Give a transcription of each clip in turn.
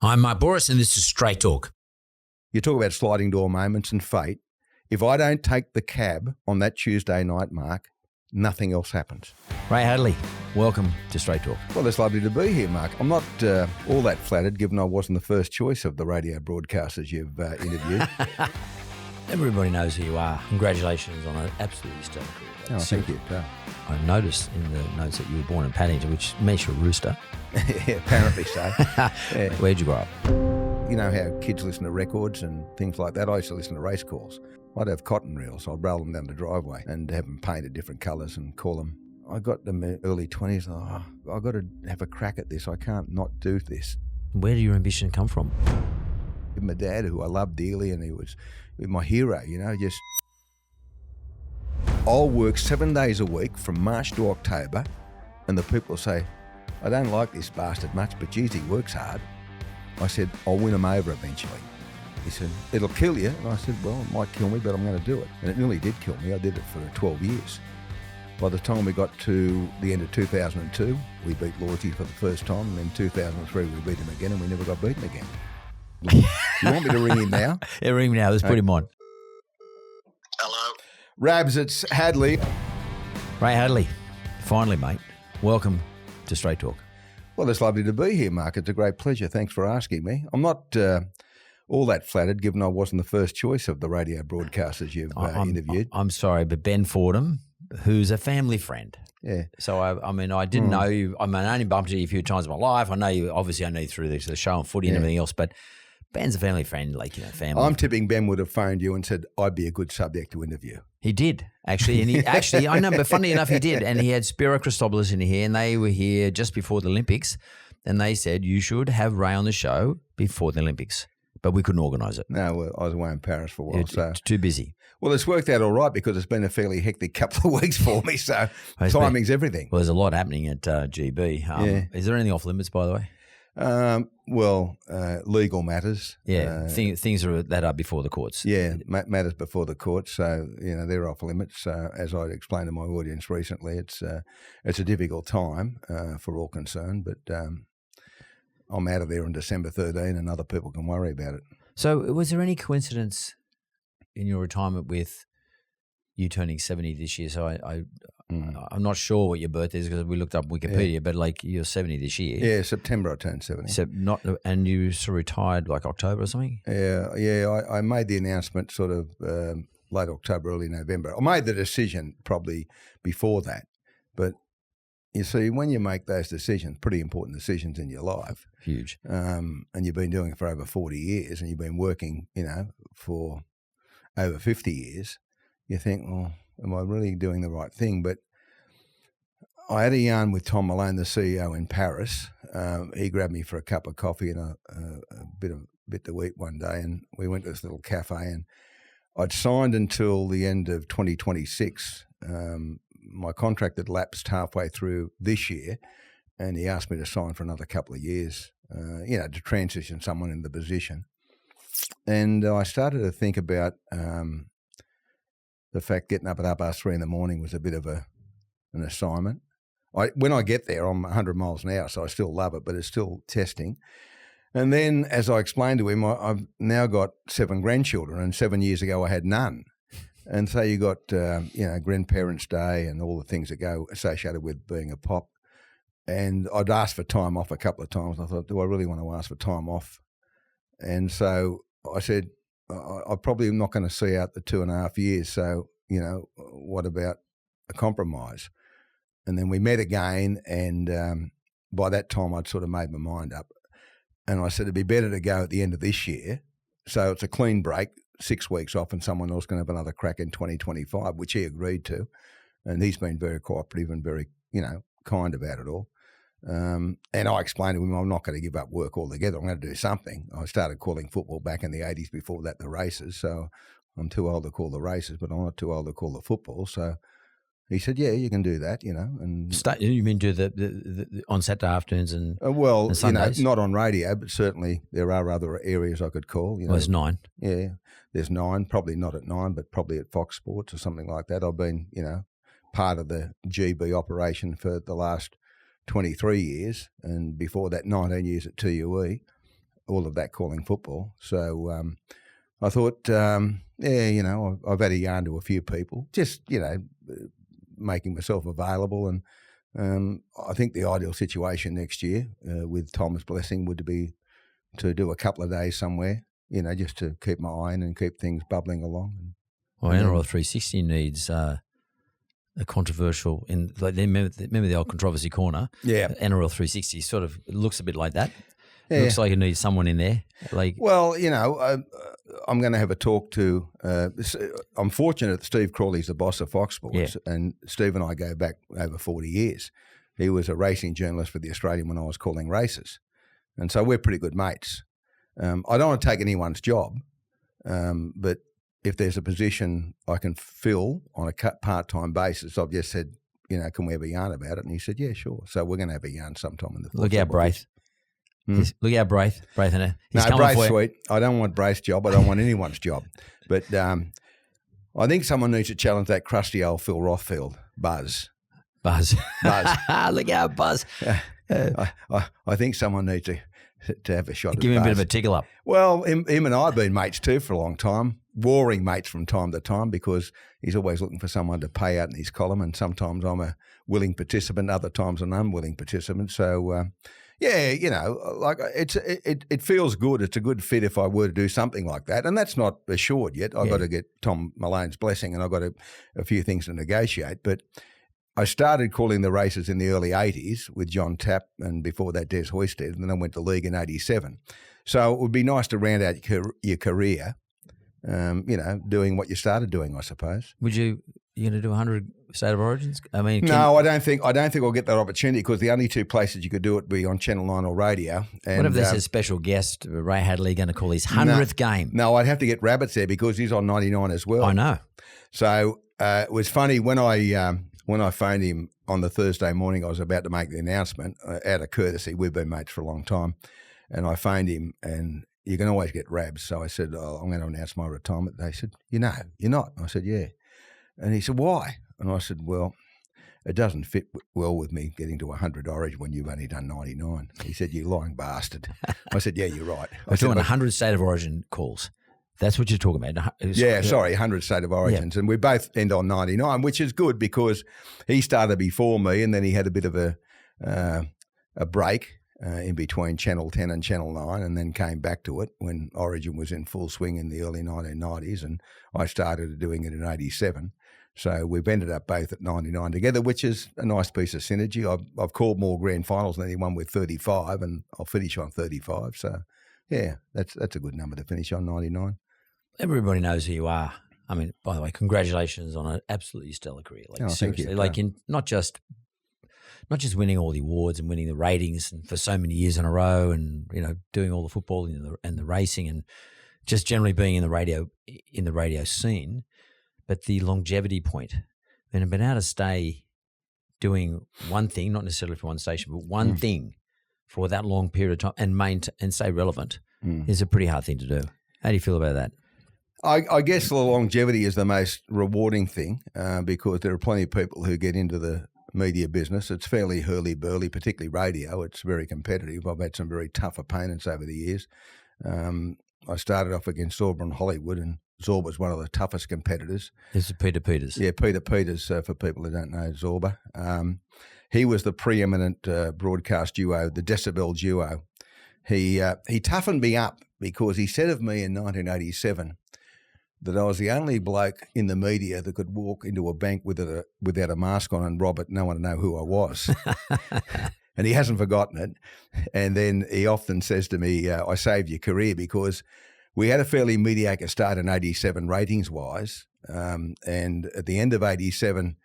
I'm Mark Boris, and this is Straight Talk. You talk about sliding door moments and fate. If I don't take the cab on that Tuesday night, Mark, nothing else happens. Ray Hadley, welcome to Straight Talk. Well, it's lovely to be here, Mark. I'm not all that flattered, given I wasn't the first choice of the radio broadcasters you've interviewed. Everybody knows who you are. Congratulations on an absolutely stellar career. Oh, thank you. I noticed in the notes that you were born in Paddington, which makes you a rooster. Yeah, apparently so. Yeah. Where'd you grow up? You know how kids listen to records and things like that? I used to listen to race calls. I'd have cotton reels. I'd roll them down the driveway and have them painted different colours and call them. I got them in early 20s. I've got to have a crack at this. I can't not do this. Where did your ambition come from? My dad, who I loved dearly, and he was my hero, just... I'll work 7 days a week from March to October, and the people say, I don't like this bastard much, but geez, he works hard. I said, I'll win him over eventually. He said, it'll kill you. And I said, well, it might kill me, but I'm going to do it. And it nearly did kill me. I did it for 12 years. By the time we got to the end of 2002, we beat Loyalty for the first time. And then 2003, we beat him again, and we never got beaten again. You want me to ring him now? Yeah, ring him now. Let's put him on. Hello. Rabs, it's Hadley. Ray Hadley, finally, mate. Welcome to Straight Talk. Well, it's lovely to be here, Mark. It's a great pleasure. Thanks for asking me. I'm not all that flattered, given I wasn't the first choice of the radio broadcasters you've interviewed. I'm sorry, but Ben Fordham, who's a family friend. Yeah. So, I didn't know you. I only bumped into you a few times in my life. I know you, obviously, I know you through the show and footy and everything else, but Ben's a family friend, family. I'm tipping Ben would have phoned you and said, I'd be a good subject to interview. He did, actually. And I know, but funny enough, he did. And he had Spiro Christopoulos in here, and they were here just before the Olympics. And they said, you should have Ray on the show before the Olympics. But we couldn't organise it. No, well, I was away in Paris for a while. So too busy. Well, it's worked out all right because it's been a fairly hectic couple of weeks for me. So timing's everything. Well, there's a lot happening at GB. Is there anything off limits, by the way? Legal matters. Yeah, things that are before the courts. Yeah, matters before the courts. So, they're off limits. As I explained to my audience recently, it's a difficult time for all concerned, but I'm out of there on December 13 and other people can worry about it. So was there any coincidence in your retirement with you turning 70 this year? So I'm not sure what your birthday is because we looked up Wikipedia, but you're 70 this year. Yeah, September I turned 70. So and you sort of retired like October or something? Yeah. I made the announcement sort of late October, early November. I made the decision probably before that, but you see, when you make those decisions, pretty important decisions in your life. Huge. And you've been doing it for over 40 years and you've been working, for over 50 years, you think, well, am I really doing the right thing? But I had a yarn with Tom Malone, the CEO in Paris. He grabbed me for a cup of coffee and a bit to eat one day, and we went to this little cafe, and I'd signed until the end of 2026. My contract had lapsed halfway through this year, and he asked me to sign for another couple of years, to transition someone in the position. And I started to think about the fact getting up at 3:30 in the morning was a bit of an assignment. When I get there, I'm 100 miles an hour, so I still love it, but it's still testing. And then, as I explained to him, I've now got 7 grandchildren, and 7 years ago I had none. And so you got, Grandparents' Day and all the things that go associated with being a pop. And I'd asked for time off a couple of times. I thought, do I really want to ask for time off? And so I said, I'm probably not going to see out the 2.5 years. So, what about a compromise? And then we met again. And by that time, I'd sort of made my mind up. And I said, it'd be better to go at the end of this year. So it's a clean break. 6 weeks off and someone else can have another crack in 2025, which he agreed to. And he's been very cooperative and very, kind about it all. And I explained to him, I'm not going to give up work altogether. I'm going to do something. I started calling football back in the 80s, before that the races. So I'm too old to call the races, but I'm not too old to call the football. So he said, yeah, you can do that, And you mean do the on Saturday afternoons and and Sundays? Not on radio, but certainly there are other areas I could call. Well, there's 9. Yeah, there's 9. Probably not at 9, but probably at Fox Sports or something like that. I've been, part of the GB operation for the last 23 years, and before that 19 years at TUE. all of that calling football. So I thought, I've had a yarn to a few people, just, making myself available. And I think the ideal situation next year with Tom's blessing would be to do a couple of days somewhere, just to keep my eye on and keep things bubbling along. Well, NRL 360 needs a controversial, remember the old controversy corner? Yeah. NRL 360 sort of looks a bit like that. Yeah. Looks like it needs someone in there. Well, I'm going to have a talk to. I'm fortunate that Steve Crawley's the boss of Fox Sports, and Steve and I go back over 40 years. He was a racing journalist for the Australian when I was calling races, and so we're pretty good mates. I don't want to take anyone's job, but if there's a position I can fill on a part-time basis, I've just said, can we have a yarn about it? And he said, yeah, sure. So we're going to have a yarn sometime in the future. Look out, Braith. Look out, Braith. Braith, he's coming Braith's for you. Sweet. I don't want Braith's job. I don't want anyone's job. But I think someone needs to challenge that crusty old Phil Rothfield, Buzz. Look out, Buzz. I think someone needs to have a shot at Give him Buzz. a bit of a tickle up. Well, him and I have been mates too for a long time, warring mates from time to time, because he's always looking for someone to pay out in his column, and sometimes I'm a willing participant, other times an unwilling participant. So, it feels good. It's a good fit if I were to do something like that, and that's not assured yet. I've got to get Tom Malone's blessing, and I've got a few things to negotiate. But I started calling the races in the early 80s with John Tapp, and before that Des Hoisted, and then I went to league in 87. So it would be nice to round out your career, doing what you started doing, I suppose. You're going to do 100 State of Origins? I mean, no, I don't think I'll get that opportunity, because the only two places you could do it would be on Channel 9 or radio. And, what if there's a special guest, Ray Hadley, going to call his 100th game? No, I'd have to get Rabbits there because he's on 99 as well. I know. So it was funny when I phoned him on the Thursday morning. I was about to make the announcement out of courtesy. We've been mates for a long time, and I phoned him, and you can always get Rabs. So I said, I'm going to announce my retirement. They said, you're not. I said, yeah. And he said, why? And I said, well, it doesn't fit well with me getting to 100 Origin when you've only done 99. He said, you lying bastard. I said, yeah, you're right. We're doing 100 State of Origin calls. That's what you're talking about. 100 State of Origins. Yeah. And we both end on 99, which is good because he started before me, and then he had a bit of a break in between Channel 10 and Channel 9, and then came back to it when Origin was in full swing in the early 1990s, and I started doing it in 87. So we've ended up both at 99 together, which is a nice piece of synergy. I've called more grand finals than anyone with 35, and I'll finish on 35. So, yeah, that's a good number to finish on, 99. Everybody knows who you are. I mean, by the way, congratulations on an absolutely stellar career. Seriously, thank you. In not just winning all the awards and winning the ratings and for so many years in a row, and doing all the football and the racing, and just generally being in the radio scene. But the longevity point, and I've been able to stay doing one thing, not necessarily for one station, but one thing for that long period of time and stay relevant is a pretty hard thing to do. How do you feel about that? I guess the longevity is the most rewarding thing because there are plenty of people who get into the media business. It's fairly hurly-burly, particularly radio. It's very competitive. I've had some very tough opponents over the years. I started off against Zorba and Hollywood, and Zorba's one of the toughest competitors. This is Peter Peters. Yeah, Peter Peters, for people who don't know Zorba. He was the preeminent broadcast duo, the Decibel duo. He toughened me up because he said of me in 1987 that I was the only bloke in the media that could walk into a bank without a mask on and rob it, no one would know who I was. And he hasn't forgotten it. And then he often says to me, I saved your career, because we had a fairly mediocre start in 87 ratings-wise. And at the end of 87,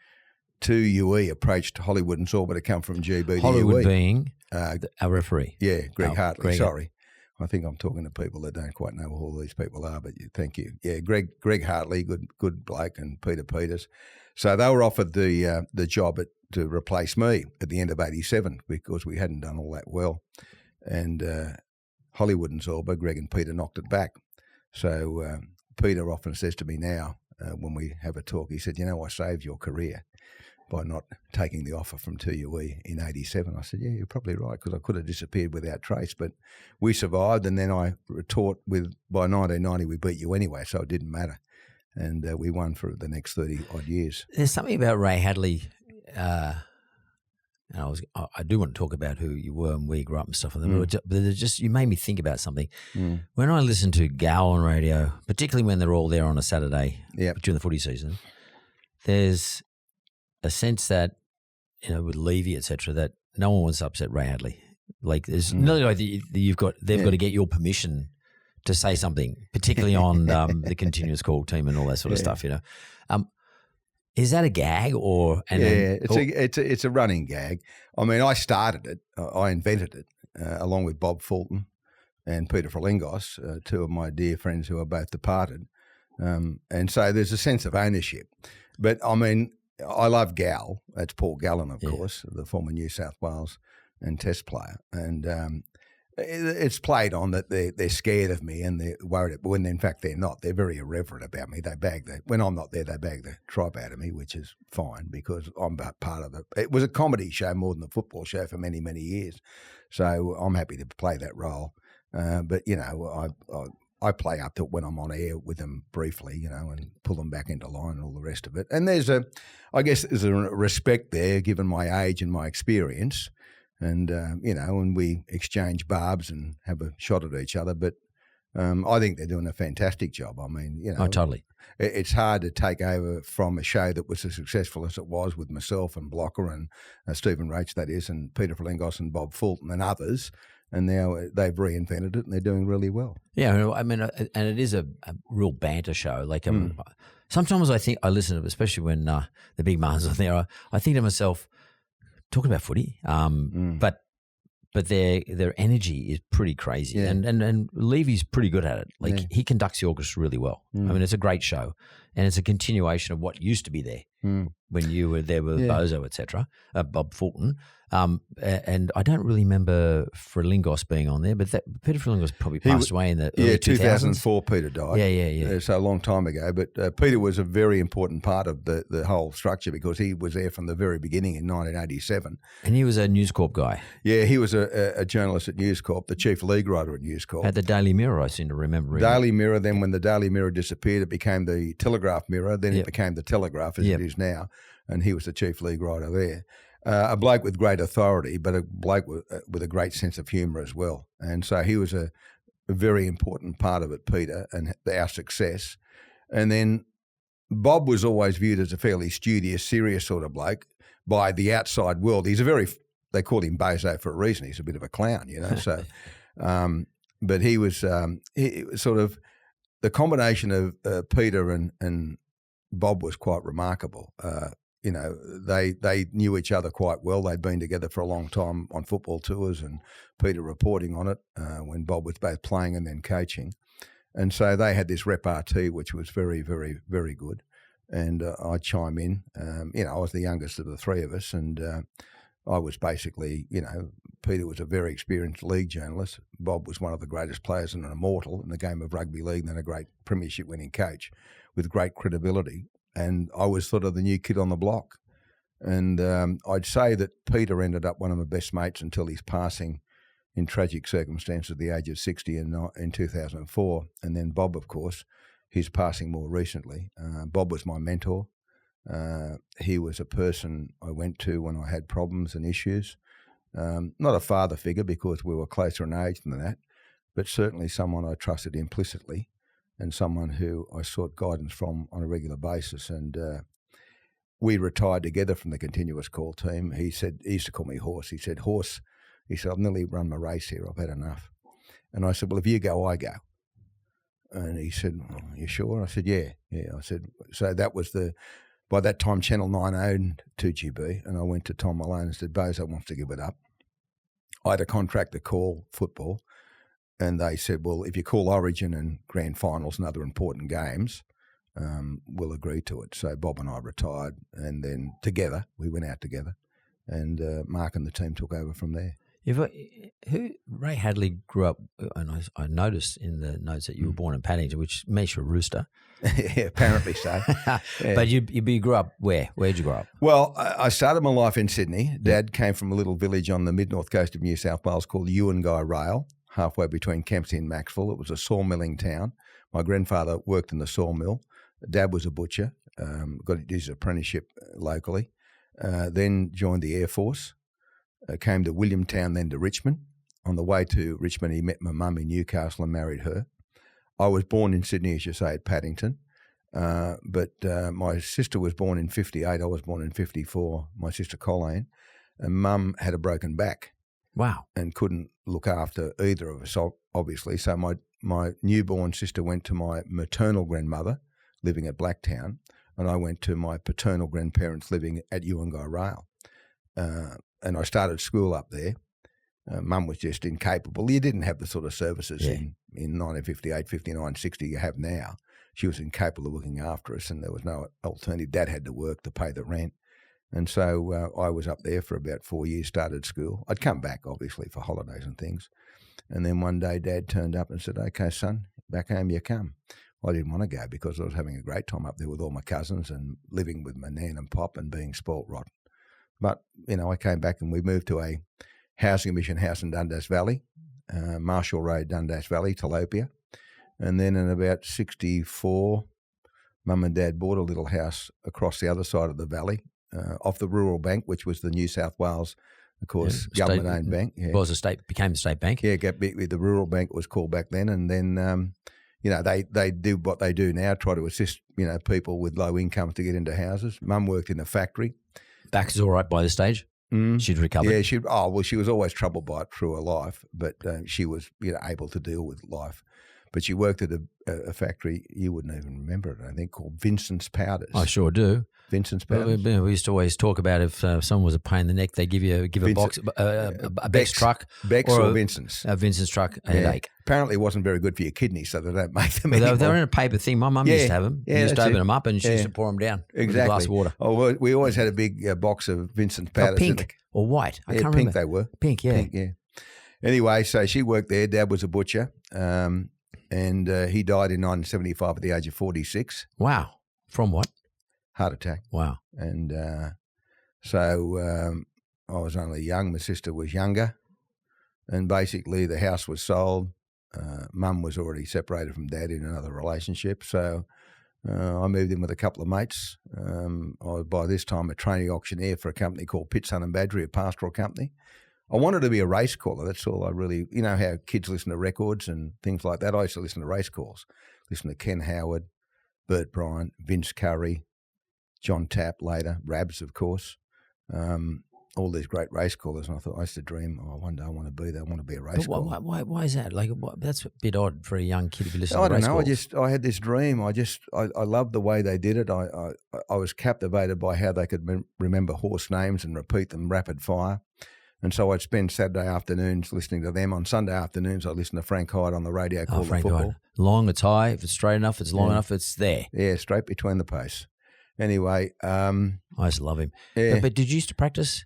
2UE approached Hollywood and Zorba to come from GB to Hollywood UE. being our referee. Yeah, Greg Hartley, Greg. sorry. I think I'm talking to people that don't quite know who all these people are, but thank you. Yeah, Greg Hartley, good bloke, and Peter Peters. So they were offered the job to replace me at the end of 87 because we hadn't done all that well. And Hollywood and Zorba, Greg and Peter, knocked it back. So Peter often says to me now when we have a talk, he said, I saved your career. by not taking the offer from TUE in 87. I said, yeah, you're probably right, because I could have disappeared without trace. But we survived, and then I retort by 1990 we beat you anyway, so it didn't matter. And we won for the next 30-odd years. There's something about Ray Hadley, and I do want to talk about who you were and where you grew up and stuff, but it's just you made me think about something. When I listen to Gal on radio, particularly when they're all there on a Saturday during the footy season, there's a sense that, with Levy, etc., that no one wants to upset Ray Hadley. Like there's no like they've got to get your permission to say something, particularly on the continuous call team and all that sort of stuff. Is that a gag or? It's a running gag. I mean, I started it. I invented it along with Bob Fulton and Peter Frelingos, two of my dear friends who are both departed. And so there's a sense of ownership. But I mean, I love Gal. That's Paul Gallen, of course, the former New South Wales and Test player. And it's played on that they're scared of me and they're worried, but when in fact they're not. They're very irreverent about me. When I'm not there, they bag the tripe out of me, which is fine because I'm part of it. It was a comedy show more than a football show for many, many years. So I'm happy to play that role. But, I play up to when I'm on air with them briefly, and pull them back into line and all the rest of it. And there's a respect there given my age and my experience. And, and we exchange barbs and have a shot at each other. But I think they're doing a fantastic job. I mean, Oh, totally. It's hard to take over from a show that was as successful as it was with myself and Blocker and Stephen Roach, that is, and Peter Frelingos and Bob Fulton and others. And now they've reinvented it and they're doing really well. Yeah, I mean, and it is a real banter show. Like sometimes I listen to it, especially when the big mans are there, I think to myself, talking about footy, but their energy is pretty crazy, and Levy's pretty good at it. Like he conducts the orchestra really well. I mean, it's a great show, and it's a continuation of what used to be there when you were there with Bozo, etc. Bob Fulton, and I don't really remember Frelingos being on there, but Peter Frelingos probably passed away in the early 2004. Peter died. Yeah. So a long time ago, but Peter was a very important part of the whole structure because he was there from the very beginning in 1987. And he was a News Corp guy. Yeah, he was a journalist at News Corp, the chief league writer at News Corp. At the Daily Mirror, I seem to remember. Daily Mirror. Then when the Daily Mirror disappeared, it became the Telegraph Mirror. Then it became the Telegraph as it is now, and he was the chief league writer there. A bloke with great authority, but a bloke with a great sense of humour as well. And so he was a very important part of it, Peter, and our success. And then Bob was always viewed as a fairly studious, serious sort of bloke by the outside world. They called him Bozo for a reason. He's a bit of a clown, So, but he was sort of the combination of Peter and Bob was quite remarkable. They knew each other quite well. They'd been together for a long time on football tours and Peter reporting on it when Bob was both playing and then coaching. And so they had this repartee, which was very, very, very good. And I'd chime in. I was the youngest of the three of us and I was basically, Peter was a very experienced league journalist. Bob was one of the greatest players and an immortal in the game of rugby league and then a great premiership winning coach with great credibility. And I was sort of the new kid on the block. And I'd say that Peter ended up one of my best mates until his passing in tragic circumstances at the age of 60 in 2004. And then Bob, of course, his passing more recently. Bob was my mentor. He was a person I went to when I had problems and issues. Not a father figure because we were closer in age than that, but certainly someone I trusted implicitly. And someone who I sought guidance from on a regular basis. And we retired together from the continuous call team. He used to call me Horse. He said, Horse, I've nearly run my race here. I've had enough. And I said, well, if you go, I go. And he said, oh, you sure? I said, yeah. I said, so that was by that time, Channel 9 owned 2GB. And I went to Tom Malone and said, Bozo wants to give it up. I had a contract to call football. And they said, well, if you call Origin and grand finals and other important games, we'll agree to it. So Bob and I retired and then together, we went out together and Mark and the team took over from there. Ray Hadley grew up, and I noticed in the notes that you were born in Paddington, which makes you a rooster. Yeah, apparently so. Yeah. But you grew up where? Where'd you grow up? Well, I started my life in Sydney. Dad came from a little village on the mid-north coast of New South Wales called Rail, halfway between Kempsey and Maxwell. It was a sawmilling town. My grandfather worked in the sawmill. Dad was a butcher, got his apprenticeship locally, then joined the Air Force, came to Williamtown, then to Richmond. On the way to Richmond, he met my mum in Newcastle and married her. I was born in Sydney, as you say, at Paddington, but my sister was born in 58. I was born in 54, my sister Colleen, and Mum had a broken back. Wow. And couldn't look after either of us, obviously. So my newborn sister went to my maternal grandmother living at Blacktown, and I went to my paternal grandparents living at Rail. And I started school up there. Mum was just incapable. You didn't have the sort of services in 1958, 59, 60 you have now. She was incapable of looking after us, and there was no alternative. Dad had to work to pay the rent. And so I was up there for about 4 years, started school. I'd come back, obviously, for holidays and things. And then one day Dad turned up and said, "Okay, son, back home you come." Well, I didn't want to go because I was having a great time up there with all my cousins and living with my nan and pop and being spoilt rotten. But, I came back and we moved to a housing commission house in Dundas Valley, Marshall Road, Dundas Valley, Tilapia. And then in about 64, Mum and Dad bought a little house across the other side of the valley, off the Rural Bank, which was the New South Wales, of course, government-owned bank. Yeah. Well, became the state bank. Yeah, the Rural Bank was called back then. And then, they do what they do now, try to assist, people with low incomes to get into houses. Mum worked in a factory. Back's all right by this stage? She'd recovered? Yeah, she was always troubled by it through her life, but she was, able to deal with life. But she worked at a factory, you wouldn't even remember it, I think, called Vincent's Powders. I sure do. Vincent's Powders. We used to always talk about if someone was a pain in the neck, they give a box, a Beck's truck. Beck's or Vincent's. A Vincent's truck, a headache. Apparently it wasn't very good for your kidneys, so they don't make them anymore. They were in a paper thing. My mum used to have them. Yeah, used to open them up and she used to pour them down with a glass of water. Oh, we always had a big box of Vincent's Powders. Pink or white? I can't remember. Pink they were. Pink, yeah. Pink, yeah. Anyway, so she worked there. Dad was a butcher. And he died in 1975 at the age of 46. Wow. From what? Heart attack. Wow. And so I was only young. My sister was younger. And basically the house was sold. Mum was already separated from Dad in another relationship. So I moved in with a couple of mates. I was by this time a trainee auctioneer for a company called Pitt, Son and Badgery, a pastoral company. I wanted to be a race caller. That's all I really, how kids listen to records and things like that. I used to listen to race calls, listen to Ken Howard, Bert Bryant, Vince Curry, John Tapp later, Rabs, of course, all these great race callers. And I thought, I used to dream, one day I want to be that. I want to be a race caller. Why is that? That's a bit odd for a young kid to be listening to race calls. I don't know. I had this dream. I loved the way they did it. I was captivated by how they could remember horse names and repeat them rapid fire. And so I'd spend Saturday afternoons listening to them. On Sunday afternoons, I'd listen to Frank Hyde on the radio called The Football. Hyde. Long, it's high. If it's straight enough, it's long enough, it's there. Yeah, straight between the posts. Anyway. I used to love him. Yeah. But did you used to practice?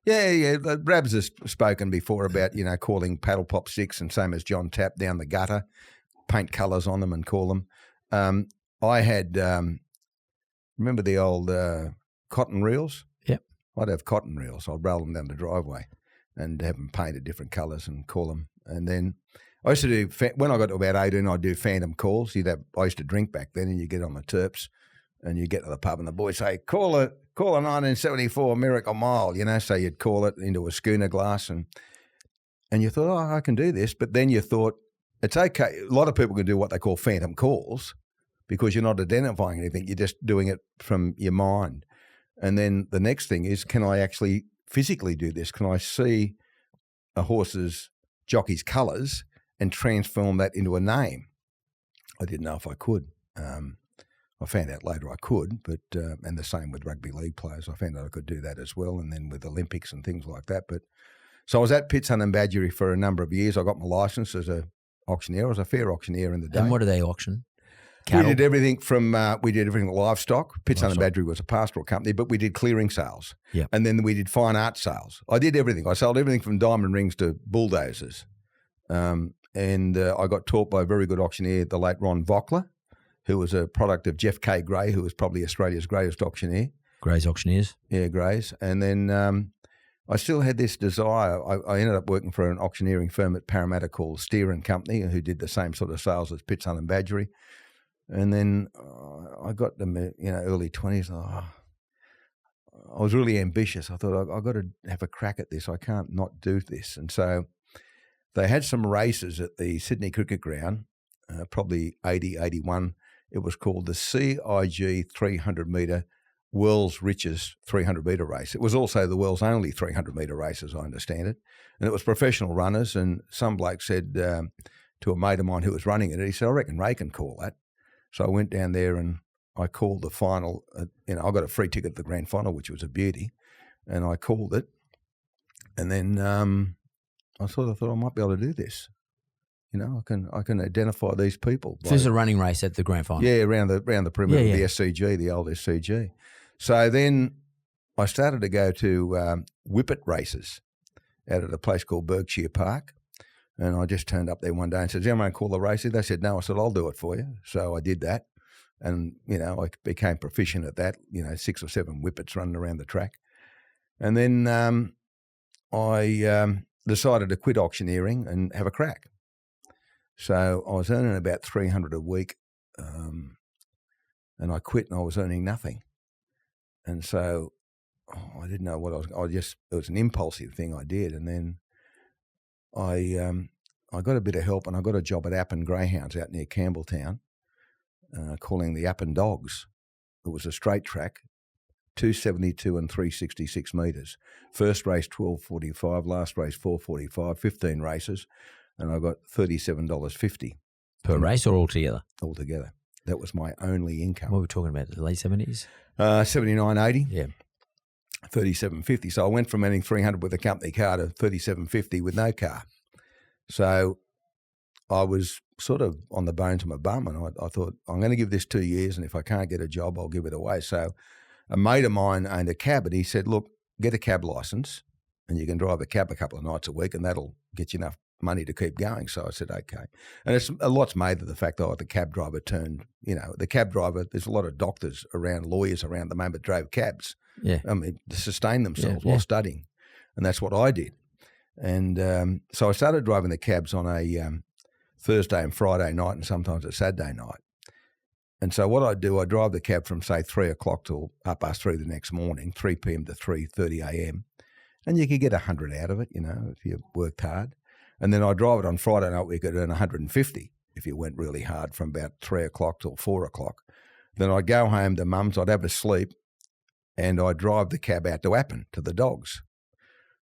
Yeah. Rabs has spoken before about, calling paddle pop six and same as John Tapp down the gutter, paint colours on them and call them. I had, remember the old cotton reels? Yep. I'd have cotton reels. I'd roll them down the driveway and have them painted different colours and call them. And then I used to do, when I got to about 18, I'd do phantom calls. I used to drink back then, and you get on the terps and you get to the pub and the boys say, call a 1974 Miracle Mile, so you'd call it into a schooner glass and you thought, I can do this. But then you thought, it's okay. A lot of people can do what they call phantom calls because you're not identifying anything. You're just doing it from your mind. And then the next thing is, can I actually physically do this? Can I see a horse's jockey's colours and transform that into a name? I didn't know if I could. I found out later I could, but and the same with rugby league players. I found out I could do that as well, and then with Olympics and things like that. But so I was at Pitt, Son and Badgery for a number of years. I got my licence as a auctioneer. I was a fair auctioneer in the day. And what do they auction? Cattle? We did everything from livestock. Pitts and Badgery was a pastoral company, but we did clearing sales. Yep. And then we did fine art sales. I did everything. I sold everything from diamond rings to bulldozers. And I got taught by a very good auctioneer, the late Ron Vockler, who was a product of Jeff K. Gray, who was probably Australia's greatest auctioneer. Gray's Auctioneers. Yeah, Gray's. And then I still had this desire. I ended up working for an auctioneering firm at Parramatta called Steer and Company, who did the same sort of sales as Pitts and Badgery. And then I got them, early 20s. I was really ambitious. I thought, I've got to have a crack at this. I can't not do this. And so they had some races at the Sydney Cricket Ground, probably 80, 81. It was called the CIG 300 metre world's richest 300 metre race. It was also the world's only 300 metre race, as I understand it. And it was professional runners. And some bloke said to a mate of mine who was running it, he said, I reckon Ray can call that. So I went down there and I called the final. I got a free ticket to the grand final, which was a beauty. And I called it. And then I thought I might be able to do this. I can identify these people. So there's a running race at the grand final. Yeah, around the perimeter of the SCG, the old SCG. So then I started to go to whippet races out at a place called Berkshire Park. And I just turned up there one day and said, does anyone call the races? They said, no. I said, I'll do it for you. So I did that. And, I became proficient at that, 6 or 7 whippets running around the track. And then I decided to quit auctioneering and have a crack. So I was earning about $300 a week, and I quit and I was earning nothing. And so I didn't know what it was an impulsive thing I did. And then I got a bit of help and I got a job at Appin Greyhounds out near Campbelltown, calling the Appin Dogs. It was a straight track, 272 and 366 metres. First race 12.45, last race 4.45, 15 races, and I got $37.50. Per race or altogether? Altogether. That was my only income. What were we talking about, the late 70s? 79.80. Yeah. $37.50. So I went from earning $300 with a company car to $37.50 with no car. So I was sort of on the bones of my bum, and I thought, I'm going to give this 2 years, and if I can't get a job, I'll give it away. So a mate of mine owned a cab, and he said, look, get a cab licence, and you can drive a cab a couple of nights a week, and that'll get you enough money to keep going. So I said, okay. And it's a lot's made of the fact that the cab driver there's a lot of doctors around, lawyers around the moment drove cabs. Yeah. To sustain themselves while studying. And that's what I did. And so I started driving the cabs on a Thursday and Friday night and sometimes a Saturday night. And so what I do, I drive the cab from, say, 3 o'clock till 3:30 the next morning, 3 p.m. to 3:30 a.m. And you could get 100 out of it, if you worked hard. And then I drive it on Friday night, we could earn 150 if you went really hard from about 3 o'clock till 4 o'clock. Then I'd go home to mum's, I'd have a sleep, and I'd drive the cab out to Appin, to the dogs.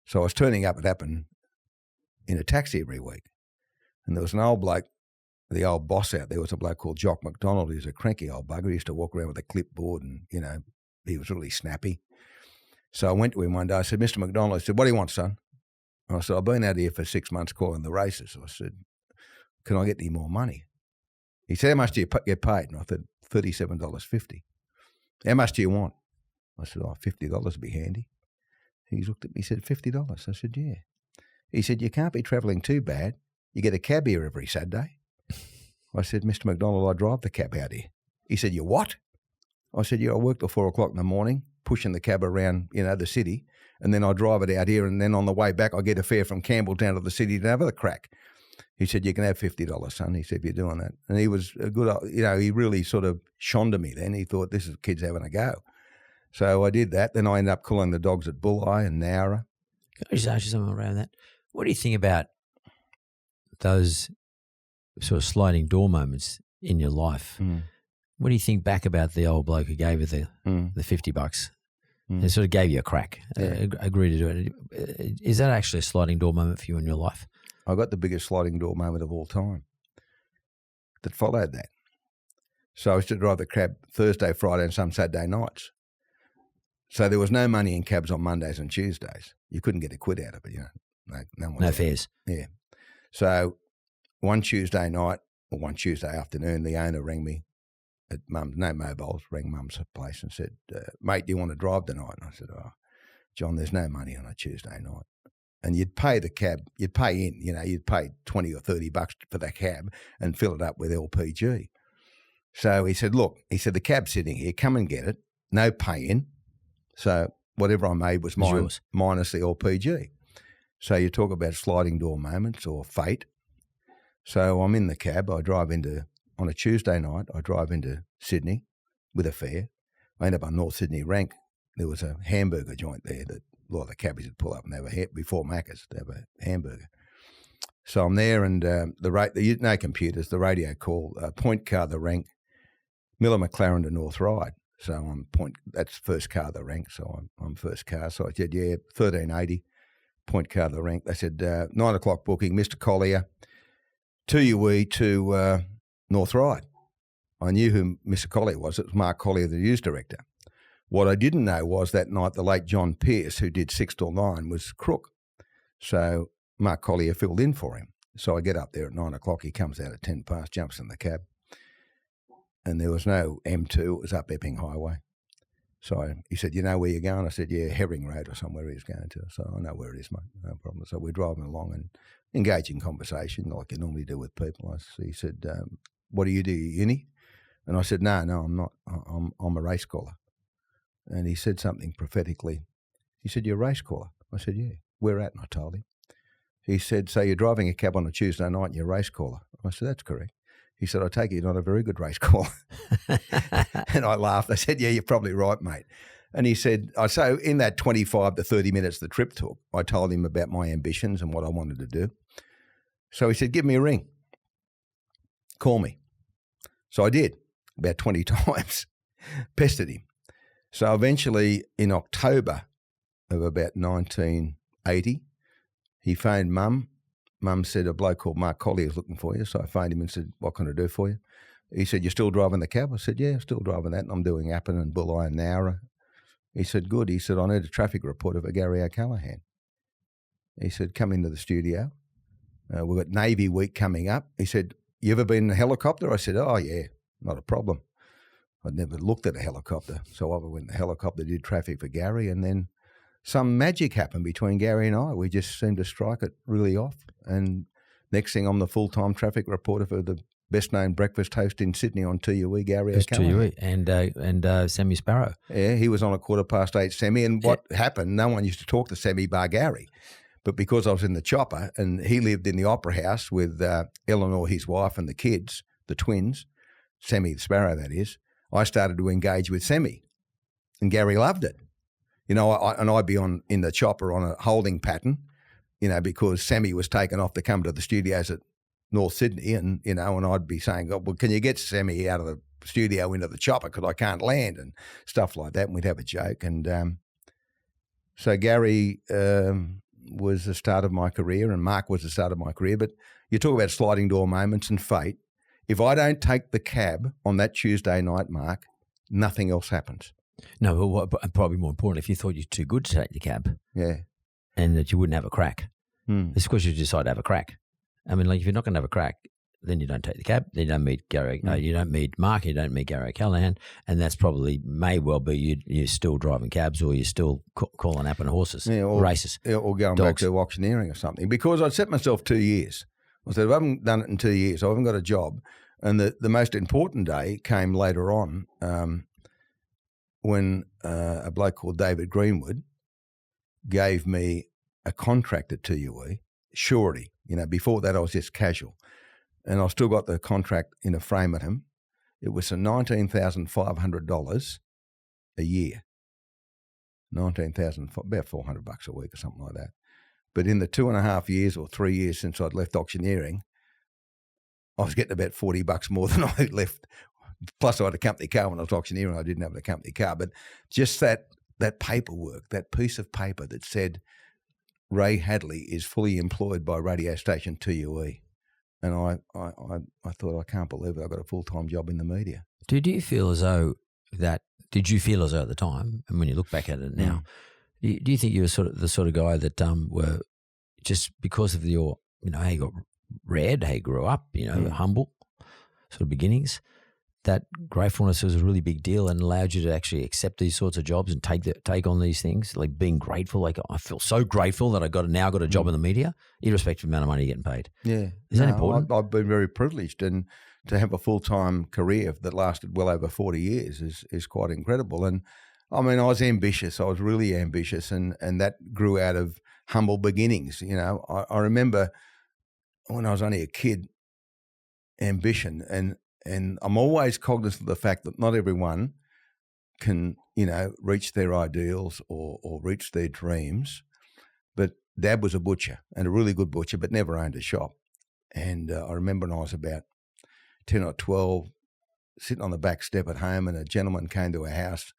So I was turning up at Appin in a taxi every week. And there was an old bloke, the old boss out there was a bloke called Jock McDonald. He was a cranky old bugger. He used to walk around with a clipboard and, he was really snappy. So I went to him one day. I said, Mr. McDonald, I said, what do you want, son? And I said, I've been out here for 6 months calling the races. I said, can I get any more money? He said, how much do you get paid? And I said, $37.50. How much do you want? I said, $50 would be handy. He looked at me, he said, $50. I said, yeah. He said, you can't be travelling too bad. You get a cab here every Saturday. I said, Mr. McDonald, I drive the cab out here. He said, you what? I said, yeah, I work till 4 o'clock in the morning, pushing the cab around, the city, and then I drive it out here, and then on the way back, I get a fare from Campbelltown to the city to have a crack. He said, you can have $50, son. He said, if you're doing that. And he was a good, he really sort of shone to me then. He thought, this is kids having a go. So I did that. Then I ended up calling the dogs at Bulleye and Nowra. Can I just ask you something around that? What do you think about those sort of sliding door moments in your life? Mm. What do you think back about the old bloke who gave you the $50 and sort of gave you a crack, agreed to do it? Is that actually a sliding door moment for you in your life? I got the biggest sliding door moment of all time that followed that. So I used to drive the cab Thursday, Friday and some Saturday nights. So there was no money in cabs on Mondays and Tuesdays. You couldn't get a quid out of it, No fares. Yeah. So one Tuesday night or one Tuesday afternoon, the owner rang me at Mum's, no mobiles, rang Mum's place and said, mate, do you want to drive tonight? And I said, oh, John, there's no money on a Tuesday night. And you'd pay the cab, you'd pay in, you'd pay 20 or 30 bucks for that cab and fill it up with LPG. So he said, look, the cab's sitting here, come and get it, no pay in. So whatever I made was mine minus the LPG. So you talk about sliding door moments or fate. So I'm in the cab, on a Tuesday night, I drive into Sydney with a fare. I end up on North Sydney Rank. There was a hamburger joint there that a lot of the cabbies would pull up and they were before Macca's, they have a hamburger. So I'm there and no computers, the radio call, point car the rank, Miller McLaren to North Ryde. So I'm that's first car the rank, so I'm first car. So I said, yeah, 1380, point car the rank. They said, 9 o'clock booking, Mr. Collier, 2UE to North Ryde. I knew who Mr. Collier was. It was Mark Collier, the news director. What I didn't know was that night the late John Pearce, who did 6 till 9, was crook. So Mark Collier filled in for him. So I get up there at 9 o'clock. He comes out at 10 past, jumps in the cab. And there was no M2. It was up Epping Highway. So he said, you know where you're going? I said, yeah, Herring Road or somewhere he's going to. So I know where it is, mate. No problem. So we're driving along and engaging conversation like you normally do with people. He said, what do? Uni? And I said, no, I'm not. I'm a race caller. And he said something prophetically. He said, you're a race caller? I said, yeah. Where at? And I told him. He said, so you're driving a cab on a Tuesday night and you're a race caller? I said, that's correct. He said, I take it you're not a very good race caller. And I laughed. I said, yeah, you're probably right, mate. And he said, so in that 25 to 30 minutes the trip took, I told him about my ambitions and what I wanted to do. So he said, give me a ring. Call me. So I did, about 20 times. Pestered him. So eventually in October of about 1980, he phoned Mum. Mum said, a bloke called Mark Collier is looking for you. So I phoned him and said, what can I do for you? He said, you're still driving the cab? I said, yeah, still driving that. And I'm doing Appin and Bulli and Nowra. He said, good. He said, I need a traffic reporter for Gary O'Callaghan. He said, come into the studio. We've got Navy Week coming up. He said, you ever been in a helicopter? I said, oh, yeah, not a problem. I'd never looked at a helicopter. So I went in the helicopter, did traffic for Gary, and then some magic happened between Gary and I. We just seemed to strike it really off. And next thing, I'm the full-time traffic reporter for the best-known breakfast host in Sydney on TUE, Gary O'Callaghan. And Sammy Sparrow. Yeah, he was on a 8:15 semi. And what happened, no one used to talk to Sammy bar Gary. But because I was in the chopper and he lived in the Opera House with Eleanor, his wife, and the kids, the twins, Sammy the Sparrow, that is, I started to engage with Sammy. And Gary loved it. I'd be in the chopper on a holding pattern, because Sammy was taken off to come to the studios at North Sydney and I'd be saying, oh, well, can you get Sammy out of the studio into the chopper because I can't land and stuff like that. And we'd have a joke. And so Gary was the start of my career and Mark was the start of my career. But you talk about sliding door moments and fate. If I don't take the cab on that Tuesday night, Mark, nothing else happens. No, but probably more important, if you thought you're too good to take the cab, and that you wouldn't have a crack, it's because you decide to have a crack. I mean, like if you're not going to have a crack, then you don't take the cab. Then you don't meet Gary. No, you don't meet Mark. You don't meet Gary O'Callaghan, and that's probably may well be you're still driving cabs or you're still calling Appin horses, or races, or going back to auctioneering or something. Because I'd set myself 2 years. I said, if I haven't done it in 2 years, I haven't got a job. And the most important day came later on when a bloke called David Greenwood gave me a contract at TUE, surety. Before that I was just casual. And I still got the contract in a frame at him. It was for $19,500 a year. About $400 a week or something like that. But in the 2.5 years or 3 years since I'd left auctioneering, I was getting about $40 more than I left. Plus I had a company car when I was auctioneering. I didn't have a company car. But just that paperwork, that piece of paper that said Ray Hadley is fully employed by radio station TUE. And I thought, I can't believe it. I got a full-time job in the media. Did you feel as though at the time, and when you look back at it now, do you think you were the sort of guy that were just because of your, how you got reared, how you grew up, humble sort of beginnings, that gratefulness was a really big deal and allowed you to actually accept these sorts of jobs and take on these things, like being grateful. Like, I feel so grateful that I now got a job in the media, irrespective of the amount of money you're getting paid. Yeah. Is that important? I've been very privileged, and to have a full-time career that lasted well over 40 years is quite incredible. And I mean, I was ambitious. I was really ambitious, and that grew out of humble beginnings. You know, I remember when I was only a kid, ambition, and I'm always cognizant of the fact that not everyone can, you know, reach their ideals or reach their dreams. But Dad was a butcher, and a really good butcher, but never owned a shop. And I remember when I was about 10 or 12, sitting on the back step at home, and a gentleman came to our house,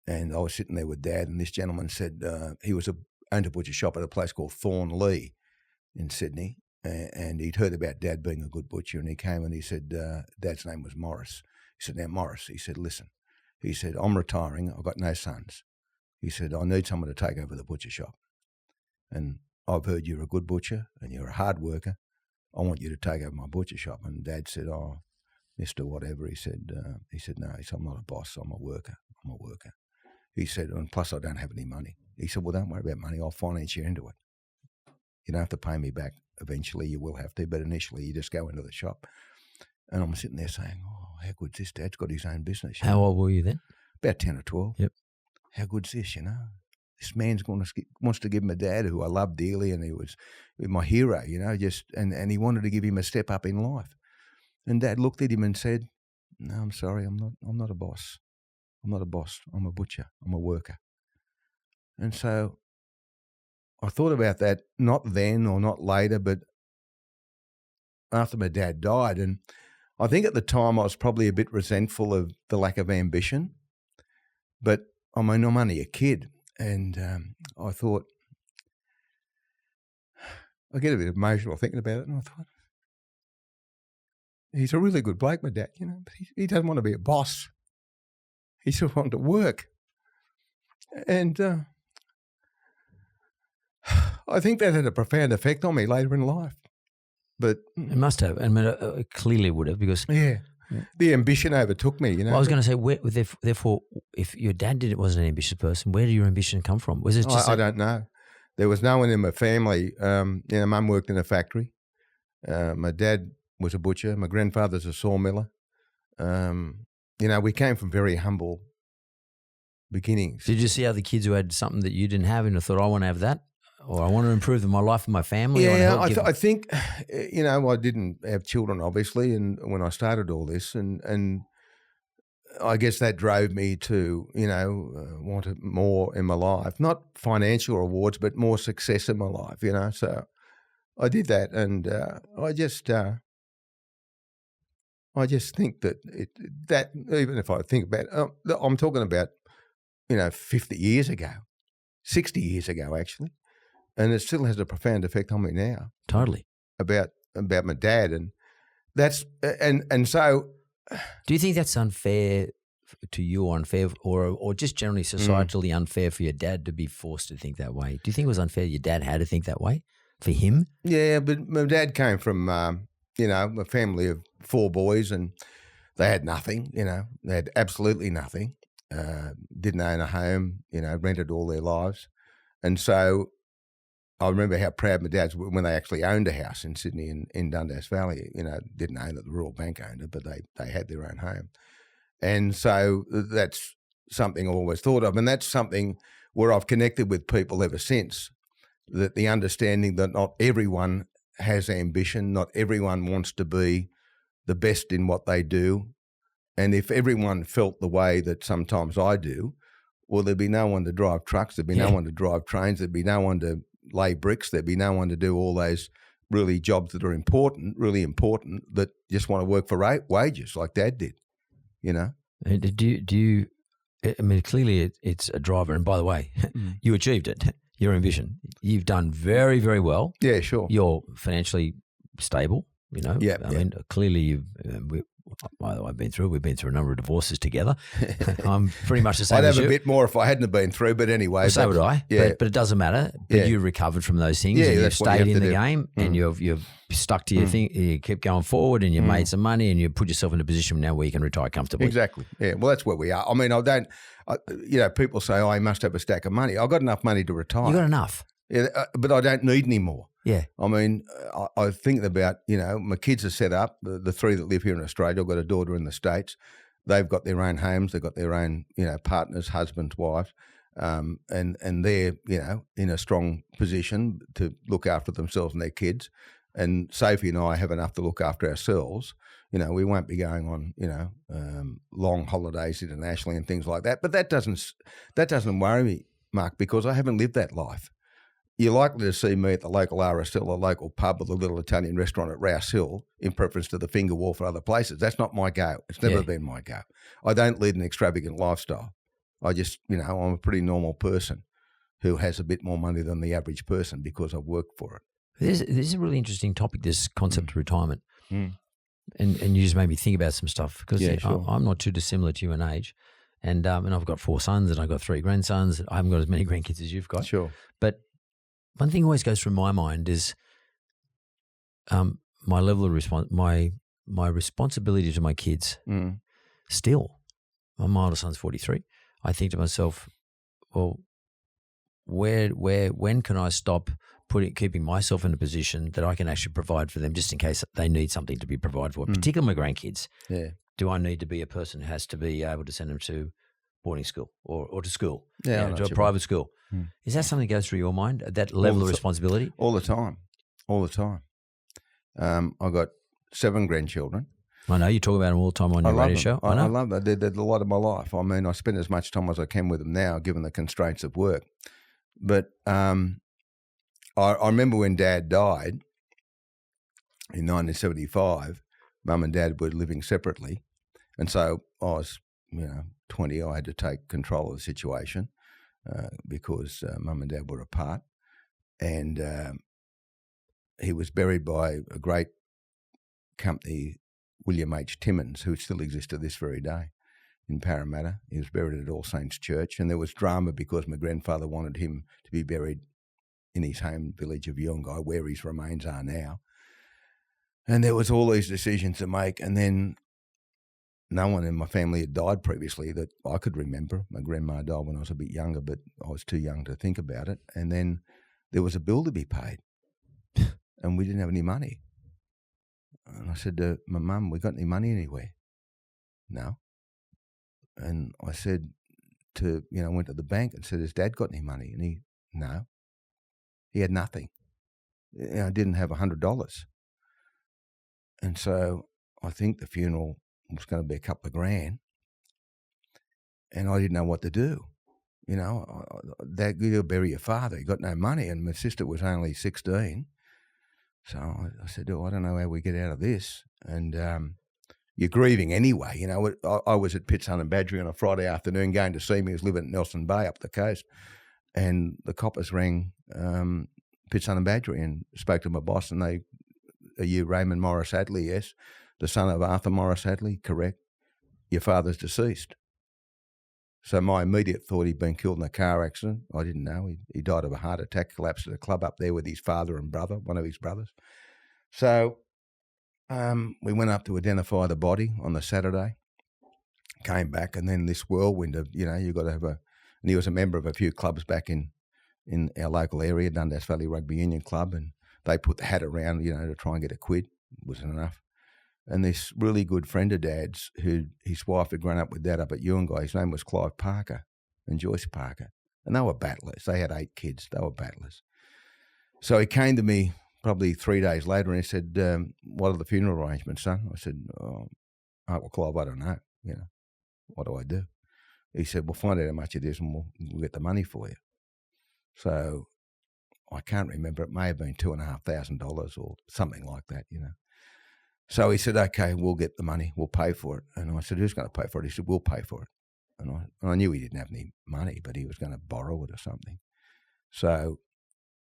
and I was sitting there with Dad, and this gentleman said he owned a butcher shop at a place called Thornlea in Sydney. And he'd heard about Dad being a good butcher, and he came and he said, Dad's name was Morris. He said, now, Morris, he said, listen. He said, I'm retiring. I've got no sons. He said, I need someone to take over the butcher shop. And I've heard you're a good butcher and you're a hard worker. I want you to take over my butcher shop. And Dad said, oh, Mr. Whatever. He said, no. He said, I'm not a boss. I'm a worker. He said, and plus I don't have any money. He said, well, don't worry about money. I'll finance you into it. You don't have to pay me back. Eventually you will have to, but initially you just go into the shop. And I'm sitting there saying, oh, how good's this? Dad's got his own business. How old were you then? About 10 or 12. Yep. How good's this, you know? This man's wants to give him a dad who I love dearly, and he was my hero, you know, and he wanted to give him a step up in life. And Dad looked at him and said, no, I'm sorry, I'm not a boss. I'm not a boss. I'm a butcher. I'm a worker. And so I thought about that, not then or not later, but after my dad died. And I think at the time I was probably a bit resentful of the lack of ambition. But I mean, I'm only a kid. And I thought, I get a bit emotional thinking about it. And I thought, he's a really good bloke, my dad, you know, but he doesn't want to be a boss. He just wanted to work. And I think that had a profound effect on me later in life. But it must have. I mean, it clearly would have, because the ambition overtook me. You know, I was going to say, therefore, if your dad wasn't an ambitious person, where did your ambition come from? Was it just? I don't know. There was no one in my family. You know, Mum worked in a factory. My dad was a butcher. My grandfather's a sawmiller. You know, we came from very humble beginnings. Did you see other kids who had something that you didn't have, and thought, I want to have that? Or I want to improve my life and my family? Yeah, I think, you know, I didn't have children, obviously, and when I started all this, and I guess that drove me to, you know, want more in my life. Not financial rewards, but more success in my life, you know. So I did that, and I just think that even if I think about it, I'm talking about, you know, 50 years ago, 60 years ago, actually. And it still has a profound effect on me now. Totally. About my dad, and that's and so. Do you think that's unfair to you, or unfair, or just generally societally unfair for your dad to be forced to think that way? Do you think it was unfair your dad had to think that way for him? Yeah, but my dad came from you know, a family of 4 boys, and they had nothing. You know, they had absolutely nothing. Didn't own a home. You know, rented all their lives, and so. I remember how proud my dad was when they actually owned a house in Sydney in Dundas Valley. You know, didn't own it, the Rural Bank owned it, but they had their own home. And so that's something I always thought of, and that's something where I've connected with people ever since, that the understanding that not everyone has ambition, not everyone wants to be the best in what they do. And if everyone felt the way that sometimes I do, well, there'd be no one to drive trucks, there'd be no one to drive trains, there'd be no one to lay bricks, there'd be no one to do all those really jobs that are important, really important, that just want to work for wages like Dad did, you know. Do you I mean, clearly it's a driver. And by the way, you achieved it, your ambition. You've done very, very well. Yeah, sure. You're financially stable, you know. Yeah. I mean, clearly By the way, we've been through a number of divorces together. I'm pretty much the same I'd as have you. a bit more if I hadn't have been through, but anyway. Well, so would I. Yeah. But it doesn't matter. But you recovered from those things, and you've that's what you stayed have in to the do. game, and you've stuck to your thing. You kept going forward, and you made some money, and you put yourself in a position now where you can retire comfortably. Exactly. Yeah. Well, that's where we are. I mean, people say, I must have a stack of money. I've got enough money to retire. You got enough. Yeah, but I don't need any more. Yeah. I mean, I think about, my kids are set up, the three that live here in Australia. I've got a daughter in the States. They've got their own homes. They've got their own, partners, husbands, wives, and they're, in a strong position to look after themselves and their kids. And Sophie and I have enough to look after ourselves. We won't be going on, long holidays internationally and things like that. But that doesn't worry me, Mark, because I haven't lived that life. You're likely to see me at the local RSL, a local pub or the little Italian restaurant at Rouse Hill in preference to the Finger Wharf or other places. That's not my go. It's never been my go. I don't lead an extravagant lifestyle. I just, I'm a pretty normal person who has a bit more money than the average person because I've worked for it. This is a really interesting topic, this concept of retirement. Mm. And you just made me think about some stuff because sure. I'm not too dissimilar to you in age. And I've got 4 sons and I've got 3 grandsons. I haven't got as many grandkids as you've got. Sure. But one thing always goes through my mind is my level of my responsibility to my kids. Mm. Still, my older son's 43. I think to myself, well, when can I stop keeping myself in a position that I can actually provide for them just in case they need something to be provided for, particularly my grandkids. Yeah. Do I need to be a person who has to be able to send them to boarding school or to school, to a private school? Is that something that goes through your mind, that level of responsibility? All the time. I've got 7 grandchildren. I know you talk about them all the time on your radio show. I love that. They're a lot of my life. I mean, I spend as much time as I can with them now, given the constraints of work. But I remember when Dad died in 1975, Mum and Dad were living separately. And so I was, 20. I had to take control of the situation because Mum and Dad were apart. And he was buried by a great company, William H. Timmins, who still exists to this very day in Parramatta. He was buried at All Saints Church. And there was drama because my grandfather wanted him to be buried in his home village of Yongai, where his remains are now. And there was all these decisions to make. And then no one in my family had died previously that I could remember. My grandma died when I was a bit younger, but I was too young to think about it. And then there was a bill to be paid and we didn't have any money. And I said to my mum, we got any money anywhere? No. And I said went to the bank and said, has Dad got any money? And no. He had nothing. I didn't have $100. And so I think the funeral was going to be a couple of grand. And I didn't know what to do. Dad, you'll bury your father. He got no money. And my sister was only 16. So I said, I don't know how we get out of this. And you're grieving anyway. I was at Pitsun and Badgery on a Friday afternoon going to see me. He was living at Nelson Bay up the coast. And the coppers rang Pitsun and Badgery and spoke to my boss. And are you Raymond Morris Hadley? Yes. The son of Arthur Morris Hadley? Correct. Your father's deceased. So my immediate thought, he'd been killed in a car accident. I didn't know. He died of a heart attack, collapsed at a club up there with his father and brother, one of his brothers. So we went up to identify the body on the Saturday, came back, and then this whirlwind of, you've got to have and he was a member of a few clubs back in our local area, Dundas Valley Rugby Union Club, and they put the hat around, to try and get a quid. It wasn't enough. And this really good friend of Dad's, who his wife had grown up with Dad up at Yongai, his name was Clive Parker and Joyce Parker. And they were battlers. They had 8 kids. They were battlers. So he came to me probably 3 days later and he said, what are the funeral arrangements, son? I said, well, Clive, I don't know. What do I do? He said, we'll find out how much it is and we'll get the money for you. So I can't remember. It may have been $2,500 or something like that, So he said, okay, we'll get the money. We'll pay for it. And I said, who's going to pay for it? He said, we'll pay for it. And I knew he didn't have any money, but he was going to borrow it or something. So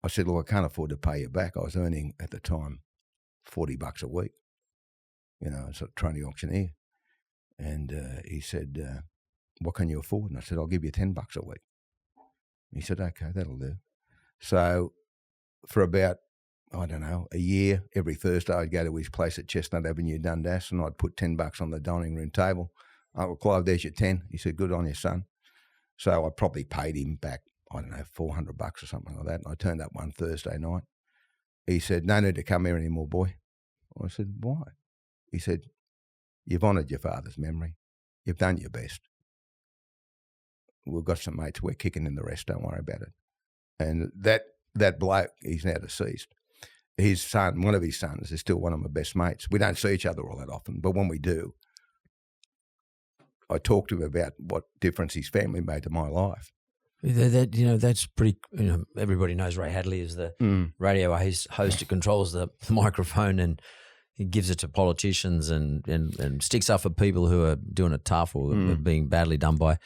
I said, look, I can't afford to pay you back. I was earning at the time $40 a week. as a trainee auctioneer. And he said, what can you afford? And I said, I'll give you $10 a week. He said, okay, that'll do. So for about, I don't know, a year, every Thursday I'd go to his place at Chestnut Avenue, Dundas, and I'd put $10 on the dining room table. Uncle Clive, there's your 10. He said, good on you, son. So I probably paid him back, I don't know, $400 or something like that. And I turned up one Thursday night. He said, no need to come here anymore, boy. I said, why? He said, you've honoured your father's memory. You've done your best. We've got some mates, we're kicking in the rest, don't worry about it. And that bloke, he's now deceased. His son, one of his sons, is still one of my best mates. We don't see each other all that often, but when we do, I talk to him about what difference his family made to my life. That's pretty. Everybody knows Ray Hadley is the radio host who controls the microphone, and he gives it to politicians and sticks up for people who are doing it tough or are being badly done by.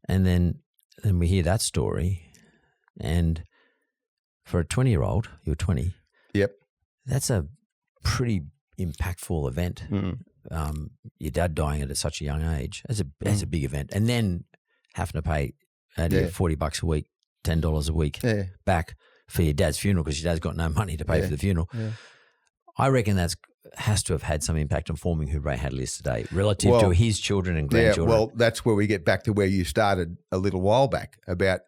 And then we hear that story, and for a 20-year-old, you're 20. Yep, that's a pretty impactful event. Your dad dying at such a young age, that's a big event, and then having to pay $40 a week, $10 a week back for your dad's funeral because your dad's got no money to pay for the funeral. Yeah. I reckon that's has to have had some impact on forming who Ray Hadley is today relative to his children and grandchildren. Yeah, well, that's where we get back to where you started a little while back about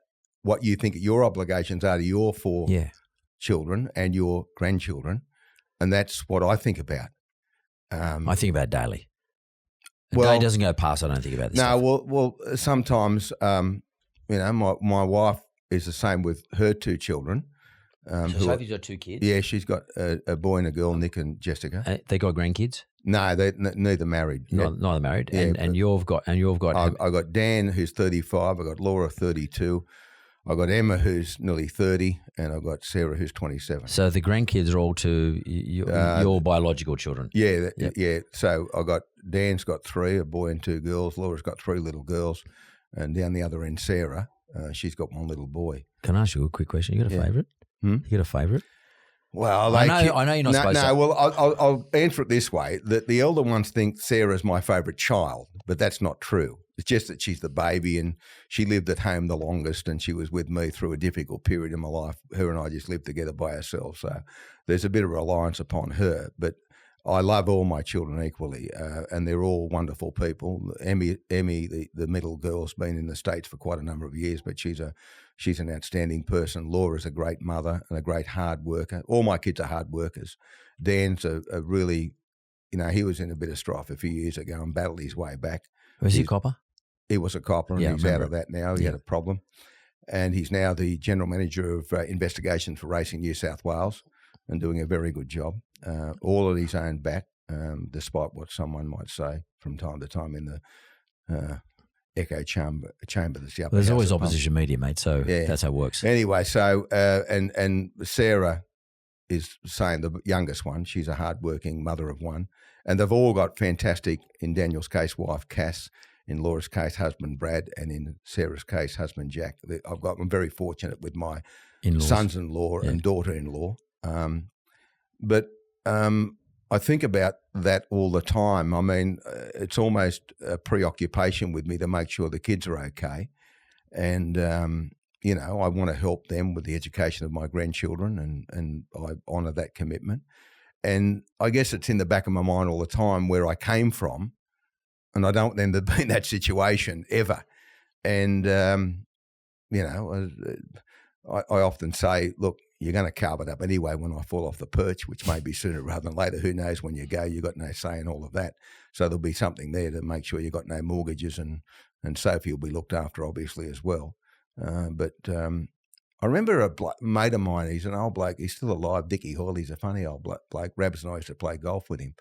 what you think your obligations are to your four children and your grandchildren, and that's what I think about. I think about daily. A day doesn't go past I don't think about this stuff. Well, sometimes, my wife is the same with her two children. So Sophie's got two kids? Yeah, she's got a boy and a girl, Nick and Jessica. They got grandkids? No, they're neither married. Neither married. Yeah, and you've got. I got Dan, who's 35. I got Laura, 32. I got Emma, who's nearly 30, and I've got Sarah, who's 27. So the grandkids are all to your biological children. Yeah, yeah. So I got Dan's got 3, a boy and 2 girls. Laura's got 3 little girls, and down the other end, Sarah, she's got 1 little boy. Can I ask you a quick question? You got a favourite? You got a favourite? Well, I know you're not supposed to. No, well, I'll answer it this way: that the elder ones think Sarah's my favourite child, but that's not true. It's just that she's the baby, and she lived at home the longest, and she was with me through a difficult period in my life. Her and I just lived together by ourselves, so there's a bit of reliance upon her. But I love all my children equally, and they're all wonderful people. Emmy, the middle girl's been in the States for quite a number of years, but she's an outstanding person. Laura's a great mother and a great hard worker. All my kids are hard workers. Dan's a really, he was in a bit of strife a few years ago and battled his way back. Was he a copper? He was a copper, and he's out of that now. He had a problem. And he's now the General Manager of Investigations for Racing New South Wales and doing a very good job. All of his own back, despite what someone might say from time to time in the echo chamber that's the upper There's house always opposition media, mate, so that's how it works. Anyway, so, and Sarah is saying the youngest one, she's a hard-working mother of 1, and they've all got fantastic, in Daniel's case, wife Cass, in Laura's case, husband Brad, and in Sarah's case, husband Jack. I'm very fortunate with my sons-in-law and daughter-in-law. But I think about that all the time. I mean, it's almost a preoccupation with me to make sure the kids are okay. And, I want to help them with the education of my grandchildren, and I honour that commitment. And I guess it's in the back of my mind all the time where I came from, and I don't want them to be in that situation ever. And, I often say, look, you're going to carve it up anyway when I fall off the perch, which may be sooner rather than later. Who knows when you go? You've got no say in all of that. So there'll be something there to make sure you've got no mortgages, and Sophie will be looked after, obviously, as well. But I remember a mate of mine, he's an old bloke, he's still alive, Dickie Hall, he's a funny old bloke. Rabbits and I used to play golf with him.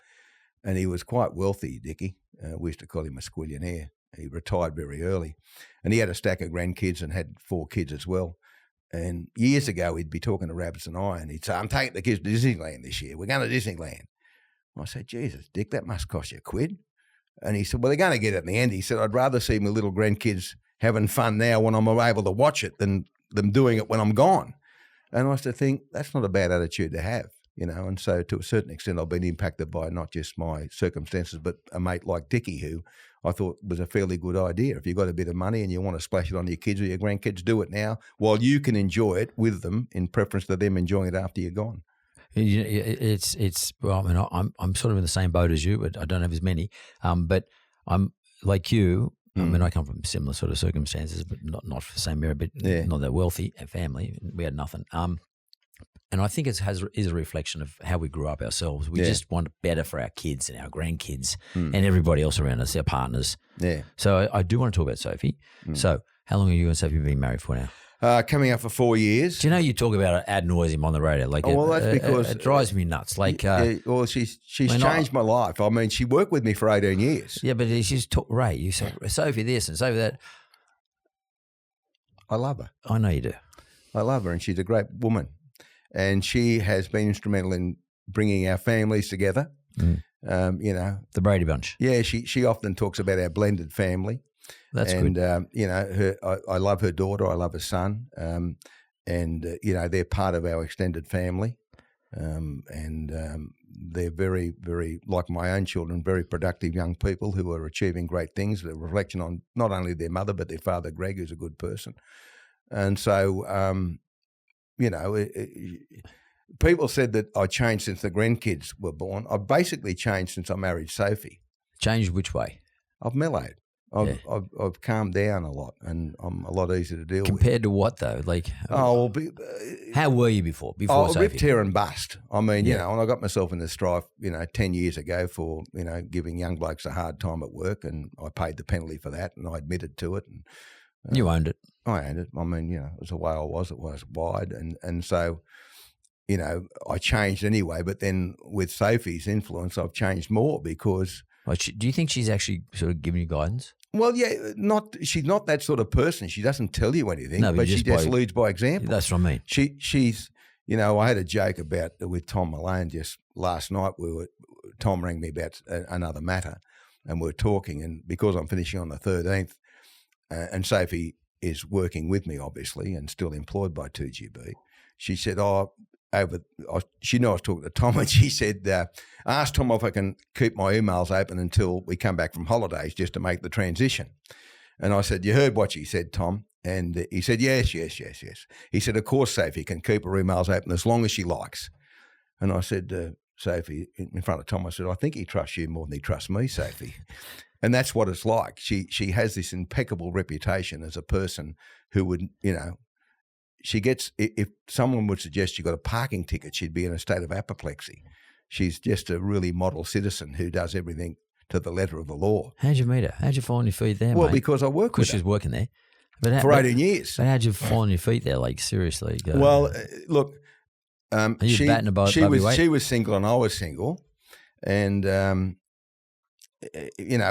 And he was quite wealthy, Dickie. We used to call him a squillionaire. He retired very early. And he had a stack of grandkids and had 4 kids as well. And years ago, he'd be talking to Rabbits and I, and he'd say, I'm taking the kids to Disneyland this year. We're going to Disneyland. I said, Jesus, Dick, that must cost you £1. And he said, well, they're going to get it in the end. He said, I'd rather see my little grandkids having fun now when I'm able to watch it than them doing it when I'm gone. And I used to think, that's not a bad attitude to have. and so to a certain extent I've been impacted by not just my circumstances, but a mate like Dickie, who I thought was a fairly good idea. If you've got a bit of money and you want to splash it on your kids or your grandkids, do it now while you can enjoy it with them, in preference to them enjoying it after you're gone. It's well, I mean, I'm sort of in the same boat as you, but I don't have as many. But I'm like you. I mean, I come from similar sort of circumstances, but not for the same area, but not that wealthy family. We had nothing. And I think it is a reflection of how we grew up ourselves. We just want better for our kids and our grandkids and everybody else around us, our partners. Yeah. So I do want to talk about Sophie. So how long have you and Sophie been married for now? Coming up for 4 years. Do you know you talk about it ad nauseum on the radio? Like, that's because it drives me nuts. Like, she's changed my life. I mean, she worked with me for 18 years. Yeah, but she's Ray. You say Sophie this and Sophie that. I love her. I know you do. I love her, and she's a great woman, and she has been instrumental in bringing our families together. The Brady Bunch. Yeah, she often talks about our blended family. That's good. And I love her daughter. I love her son. They're part of our extended family. They're very, very, like my own children, very productive young people who are achieving great things. A reflection on not only their mother, but their father, Greg, who's a good person. And so, people said that I changed since the grandkids were born. I've basically changed since I married Sophie. Changed which way? I've mellowed. I've calmed down a lot, and I'm a lot easier to deal with. Compared to what though? Like, how were you before Sophie? Rip, tear and bust. I mean, and I got myself in the strife, 10 years ago for, giving young blokes a hard time at work, and I paid the penalty for that, and I admitted to it. And you owned it. I owned it. I mean, it was the way I was. It was wide, and so, I changed anyway. But then with Sophie's influence, I've changed more because. Do you think she's actually sort of giving you guidance? Well, yeah, she's not that sort of person. She doesn't tell you anything, but she just leads by example. That's what I mean. She's, I had a joke with Tom Malone just last night. Tom rang me about another matter, and we were talking, and because I'm finishing on the 13th, and Sophie is working with me, obviously, and still employed by 2GB, she said, she knew I was talking to Tom, and she said, ask Tom if I can keep my emails open until we come back from holidays just to make the transition. And I said, you heard what she said, Tom? And he said, yes. He said, of course, Sophie can keep her emails open as long as she likes. And I said, Sophie, in front of Tom, I said, I think he trusts you more than he trusts me, Sophie. And that's what it's like. She has this impeccable reputation as a person who would, she gets, if someone would suggest you got a parking ticket, she'd be in a state of apoplexy. She's just a really model citizen who does everything to the letter of the law. How'd you meet her? How'd you fall on your feet there, Well, mate? because I work with her. Because she was working there. For 18 years. But how'd you fall on your feet there, like, seriously? Look, she was single and I was single, and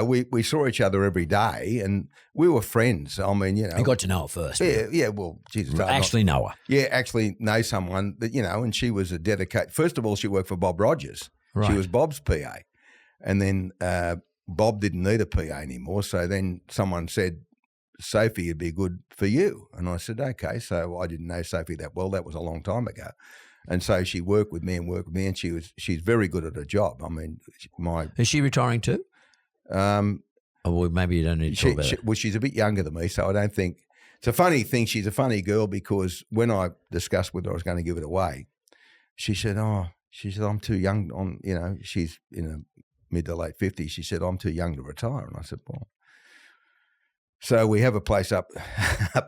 we saw each other every day, and we were friends. I mean, You got to know her first. Yeah. Well, Jesus, actually know her. Yeah, actually know someone that and she was a dedicated. First of all, she worked for Bob Rogers. Right. She was Bob's PA, and then Bob didn't need a PA anymore. So then someone said, Sophie would be good for you, and I said, okay. So I didn't know Sophie that well. That was a long time ago. And so she worked with me, and she's very good at her job. I mean, Is she retiring too? Well, maybe you don't need to talk about it. Well, she's a bit younger than me, so I don't think it's a funny thing. She's a funny girl because when I discussed whether I was going to give it away, she said, I'm too young. She's in her mid to late 50s. She said, I'm too young to retire. And I said, well. So we have a place up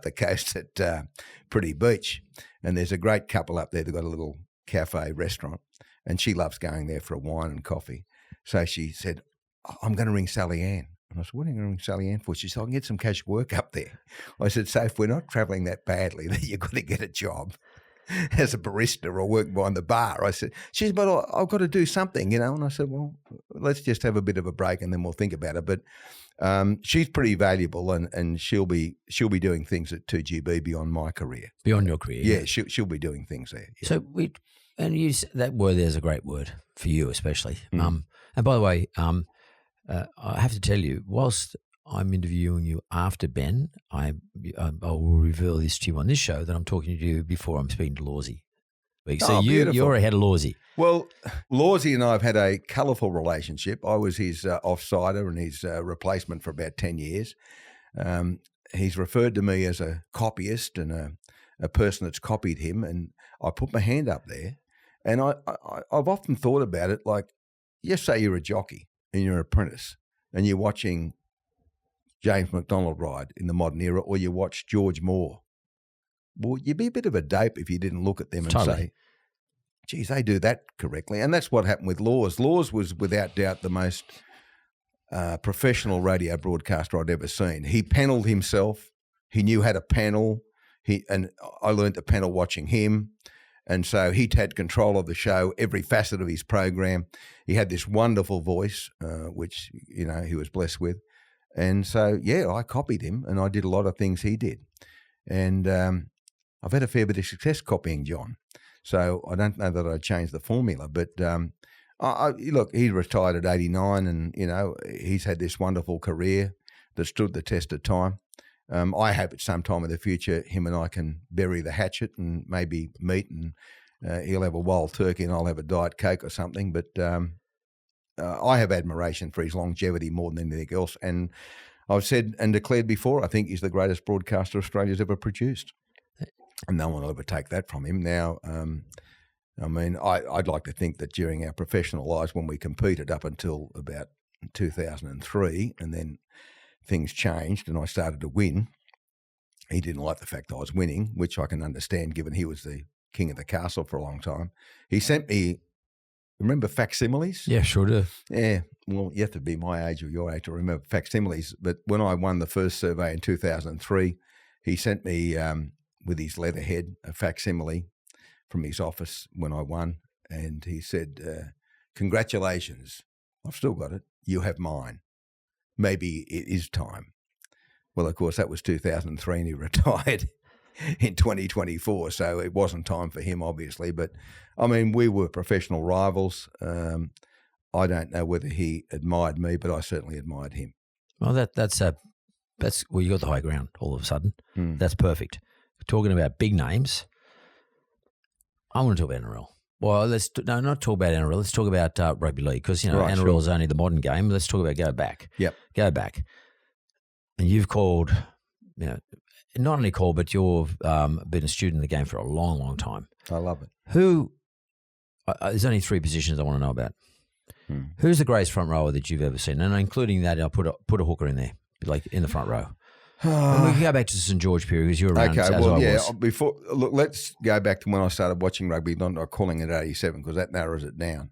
the coast at Pretty Beach, and there's a great couple up there. They've got a little cafe restaurant, and she loves going there for a wine and coffee. So she said, I'm going to ring Sally Ann. And I said, what are you going to ring Sally Ann for? She said, I can get some cash work up there. I said, Soph, we're not travelling that badly that you've got to get a job as a barista or working behind the bar. I said, she said, but I've got to do something, And I said, well, let's just have a bit of a break and then we'll think about it. But she's pretty valuable, and she'll be doing things at 2GB beyond my career. Beyond your career. Yeah, she'll be doing things there. Yeah. So that word there's a great word for you especially. And by the way, I have to tell you, whilst I'm interviewing you after Ben, I will reveal this to you on this show that I'm talking to you before I'm speaking to Lawsy. So beautiful. you're ahead of Lawsy. Well, Lawsy and I have had a colourful relationship. I was his offsider and his replacement for about 10 years. He's referred to me as a copyist and a person that's copied him, and I put my hand up there. And I've often thought about it like, just say you're a jockey and you're an apprentice and you're watching James McDonald ride in the modern era, or you watch George Moore. Well, you'd be a bit of a dope if you didn't look at them and say, geez, they do that correctly. And that's what happened with Laws. Laws was without doubt the most professional radio broadcaster I'd ever seen. He panelled himself. He knew how to panel. And I learned to panel watching him. And so he had control of the show, every facet of his program. He had this wonderful voice, which, you know, he was blessed with. And so, yeah, I copied him and I did a lot of things he did. And I've had a fair bit of success copying John. So I don't know that I changed the formula, but look, he retired at 89 and, you know, he's had this wonderful career that stood the test of time. I hope at some time in the future him and I can bury the hatchet and maybe meet, and he'll have a wild turkey and I'll have a Diet Coke or something. But I have admiration for his longevity more than anything else. And I've said and declared before, I think he's the greatest broadcaster Australia's ever produced. And no one will ever take that from him. Now, I mean, I'd like to think that during our professional lives, when we competed up until about 2003, and then things changed and I started to win, he didn't like the fact I was winning, which I can understand given he was the king of the castle for a long time. He sent me, remember facsimiles? Yeah, sure do. Yeah, well, you have to be my age or your age to remember facsimiles. But when I won the first survey in 2003, he sent me with his letterhead a facsimile from his office when I won. And he said, congratulations, I've still got it, you have mine. Maybe it is time. Well, of course, that was 2003 and he retired in 2024, so it wasn't time for him, obviously. But, I mean, we were professional rivals. I don't know whether he admired me, but I certainly admired him. Well, that's well, you got the high ground all of a sudden. That's perfect. Talking about big names, I want to talk about NRL. Well, not talk about NRL. Let's talk about rugby league because, you know, right, NRL is only the modern game. Let's talk about go back. Yep. Go back. And you've called, you know, not only called, but you've been a student in the game for a long, long time. I love it. There's only three positions I want to know about. Who's the greatest front rower that you've ever seen? And including that, I'll put a hooker in there, like in the front row. And we can go back to the St. George period because you were around as I was. Let's go back to when I started watching rugby, not calling it 87 because that narrows it down.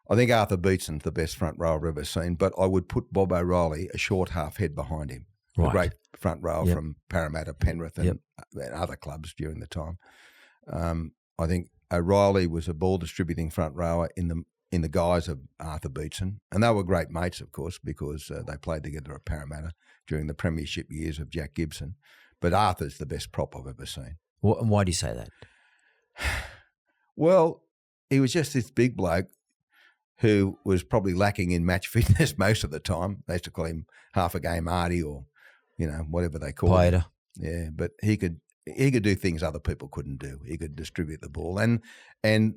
I think Arthur Beetson's the best front rower I've ever seen, but I would put Bob O'Reilly a short half head behind him. Right. A great front rower from Parramatta, Penrith and other clubs during the time. I think O'Reilly was a ball distributing front rower in the guise of Arthur Beetson. And they were great mates, of course, because they played together at Parramatta during the premiership years of Jack Gibson. But Arthur's the best prop I've ever seen. And why do you say that? Well, he was just this big bloke who was probably lacking in match fitness most of the time. They used to call him half a game Artie or, you know, whatever they call him. Yeah, but he could do things other people couldn't do. He could distribute the ball. And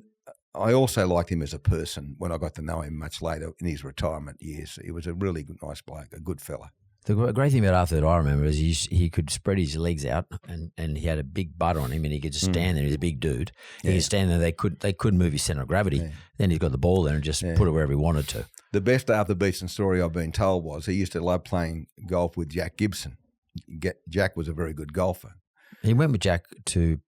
I also liked him as a person when I got to know him much later in his retirement years. He was a really good, nice bloke, a good fella. The great thing about Arthur that I remember is he could spread his legs out and he had a big butt on him and he could just stand there. He's a big dude. Yeah. He could stand there. They couldn't move his centre of gravity. Yeah. Then he's got the ball there and just put it wherever he wanted to. The best Arthur Beetson story I've been told was he used to love playing golf with Jack Gibson. Jack was a very good golfer. He went with Jack to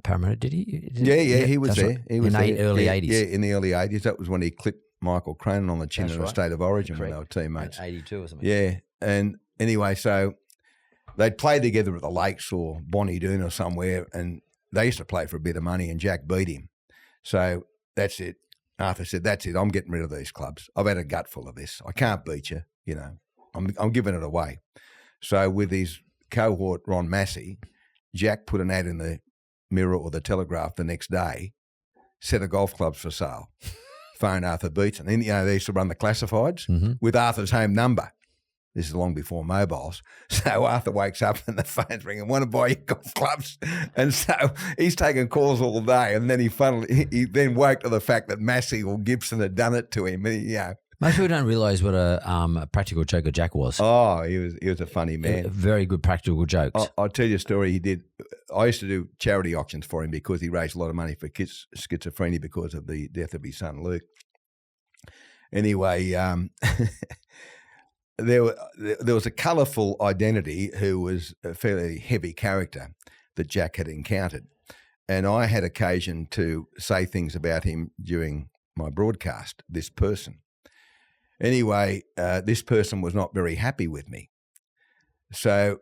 Parramatta, did he? He was there. Right. He was in the early 80s. Yeah, in the early 80s. That was when he clipped Michael Cronin on the chin in a State of Origin when they were teammates. 82 or something. Yeah, and anyway, so they'd play together at the Lakes or Bonnie Doon or somewhere, and they used to play for a bit of money, and Jack beat him. So that's it. Arthur said, that's it. I'm getting rid of these clubs. I've had a gut full of this. I can't beat you, you know. I'm giving it away. So with his cohort, Ron Massey, Jack put an ad in the Mirror or the Telegraph the next day, set of golf clubs for sale, phone Arthur Beetson. And, you know, they used to run the classifieds with Arthur's home number. This is long before mobiles. So Arthur wakes up and the phone's ringing, want to buy you golf clubs? And so he's taking calls all day, and then he then woke to the fact that Massey or Gibson had done it to him. Most people don't realise what a practical joker Jack was. Oh, he was a funny man. Very good practical jokes. I'll tell you a story he did. I used to do charity auctions for him because he raised a lot of money for kids schizophrenia because of the death of his son Luke. Anyway, there was a colourful identity who was a fairly heavy character that Jack had encountered. And I had occasion to say things about him during my broadcast, this person. Anyway, this person was not very happy with me. So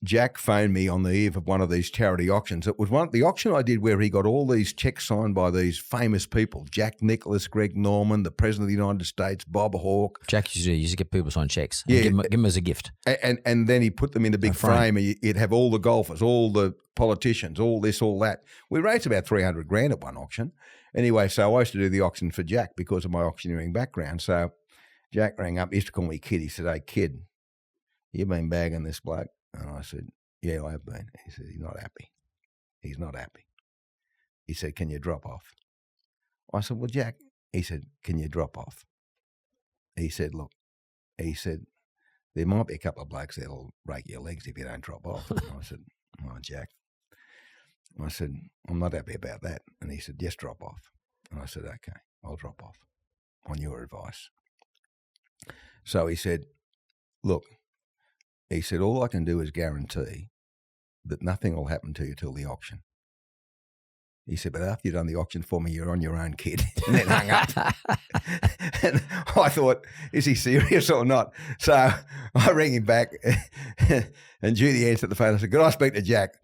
Jack phoned me on the eve of one of these charity auctions. It was the auction I did where he got all these checks signed by these famous people, Jack Nicklaus, Greg Norman, the President of the United States, Bob Hawke. Jack used to get people sign checks. Yeah. Give them as a gift. And then he put them in a big frame, and you'd have all the golfers, all the politicians, all this, all that. We raised about $300,000 at one auction. Anyway, so I used to do the auction for Jack because of my auctioneering background. So Jack rang up, he used to call me Kid. He said, "Hey, Kid, you been bagging this bloke?" And I said, "Yeah, I have been." He said, "He's not happy. He's not happy." He said, "Can you drop off?" I said, "Well, Jack," he said, "can you drop off?" He said, "Look," he said, "there might be a couple of blokes that'll break your legs if you don't drop off." And I said, "Oh, Jack," I said, "I'm not happy about that." And he said, "Just drop off." And I said, "Okay, I'll drop off on your advice." So he said, "Look," he said, "all I can do is guarantee that nothing will happen to you till the auction." He said, "But after you've done the auction for me, you're on your own, Kid." And then hung up. And I thought, is he serious or not? So I rang him back and Judy answered the phone. I said, "Could I speak to Jack?"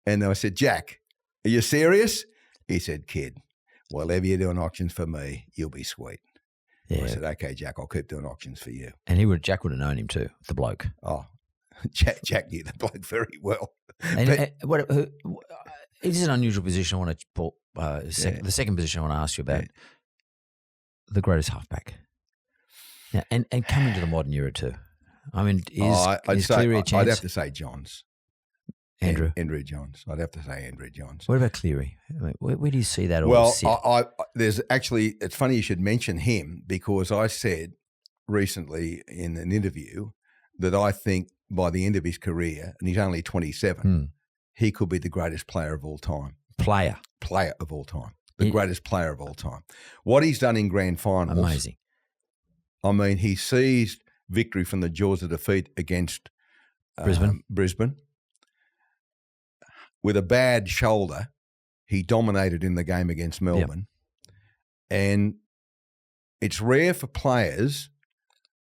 And I said, "Jack, are you serious?" He said, "Kid, whatever you're doing auctions for me, you'll be sweet." Yeah. I said, "Okay, Jack, I'll keep doing auctions for you." And Jack would have known him too, the bloke. Oh, Jack knew the bloke very well. And it is an unusual position. I want to pull the second position I want to ask you about. Yeah. The greatest halfback. Yeah, and coming to the modern era too. I mean, is Cleary a chance? I'd have to say Johns. Andrew Johns. I'd have to say Andrew Johns. What about Cleary? Where do you see that? Well, there's actually, it's funny you should mention him because I said recently in an interview that I think by the end of his career, and he's only 27, he could be the greatest player of all time. Player of all time. The greatest player of all time. What he's done in grand finals. Amazing. I mean, he seized victory from the jaws of defeat against Brisbane. With a bad shoulder, he dominated in the game against Melbourne. Yep. And it's rare for players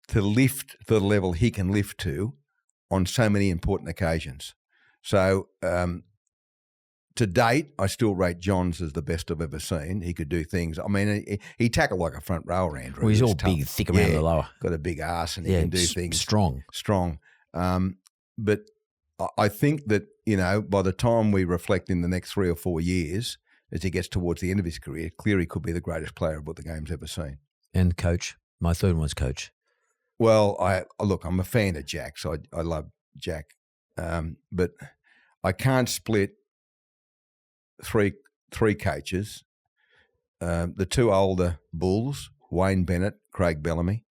to lift to the level he can lift to on so many important occasions. So to date, I still rate Johns as the best I've ever seen. He could do things. I mean, he tackled like a front rower, Andrew. Well, he's all tough. Big, thick around the lower. Got a big arse and he can do things. Strong. But I think that, by the time we reflect in the next 3 or 4 years, as he gets towards the end of his career, Cleary could be the greatest player of what the game's ever seen. And coach. My third one's coach. Well, I'm a fan of Jack, so I love Jack. But I can't split three coaches. The two older Bulls, Wayne Bennett, Craig Bellamy.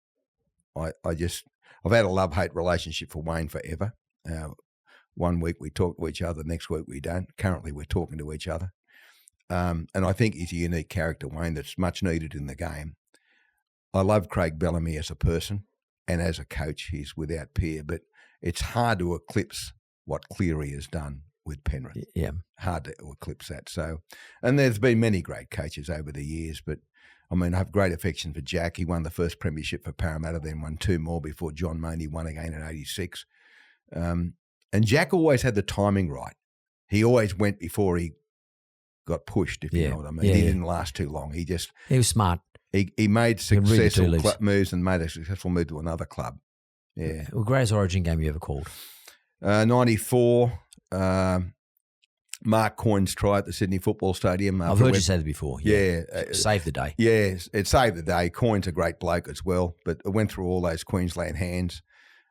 I've had a love-hate relationship for Wayne forever. 1 week we talk to each other, next week we don't. Currently we're talking to each other. And I think he's a unique character, Wayne, that's much needed in the game. I love Craig Bellamy as a person and as a coach. He's without peer, but it's hard to eclipse what Cleary has done with Penrith. Yeah. Hard to eclipse that. So, and there's been many great coaches over the years, but I mean, I have great affection for Jack. He won the first premiership for Parramatta, then won 2 more before John Maney won again in 86. And Jack always had the timing right. He always went before he got pushed, if you know what I mean. He didn't last too long. He was smart. He made successful moves and made a successful move to another club. Yeah. Well, greatest Origin game you ever called? 94, Mark Coyne's try at the Sydney Football Stadium. I've heard you say that before. Yeah. Saved the day. Yeah, it saved the day. Coyne's a great bloke as well, but it went through all those Queensland hands.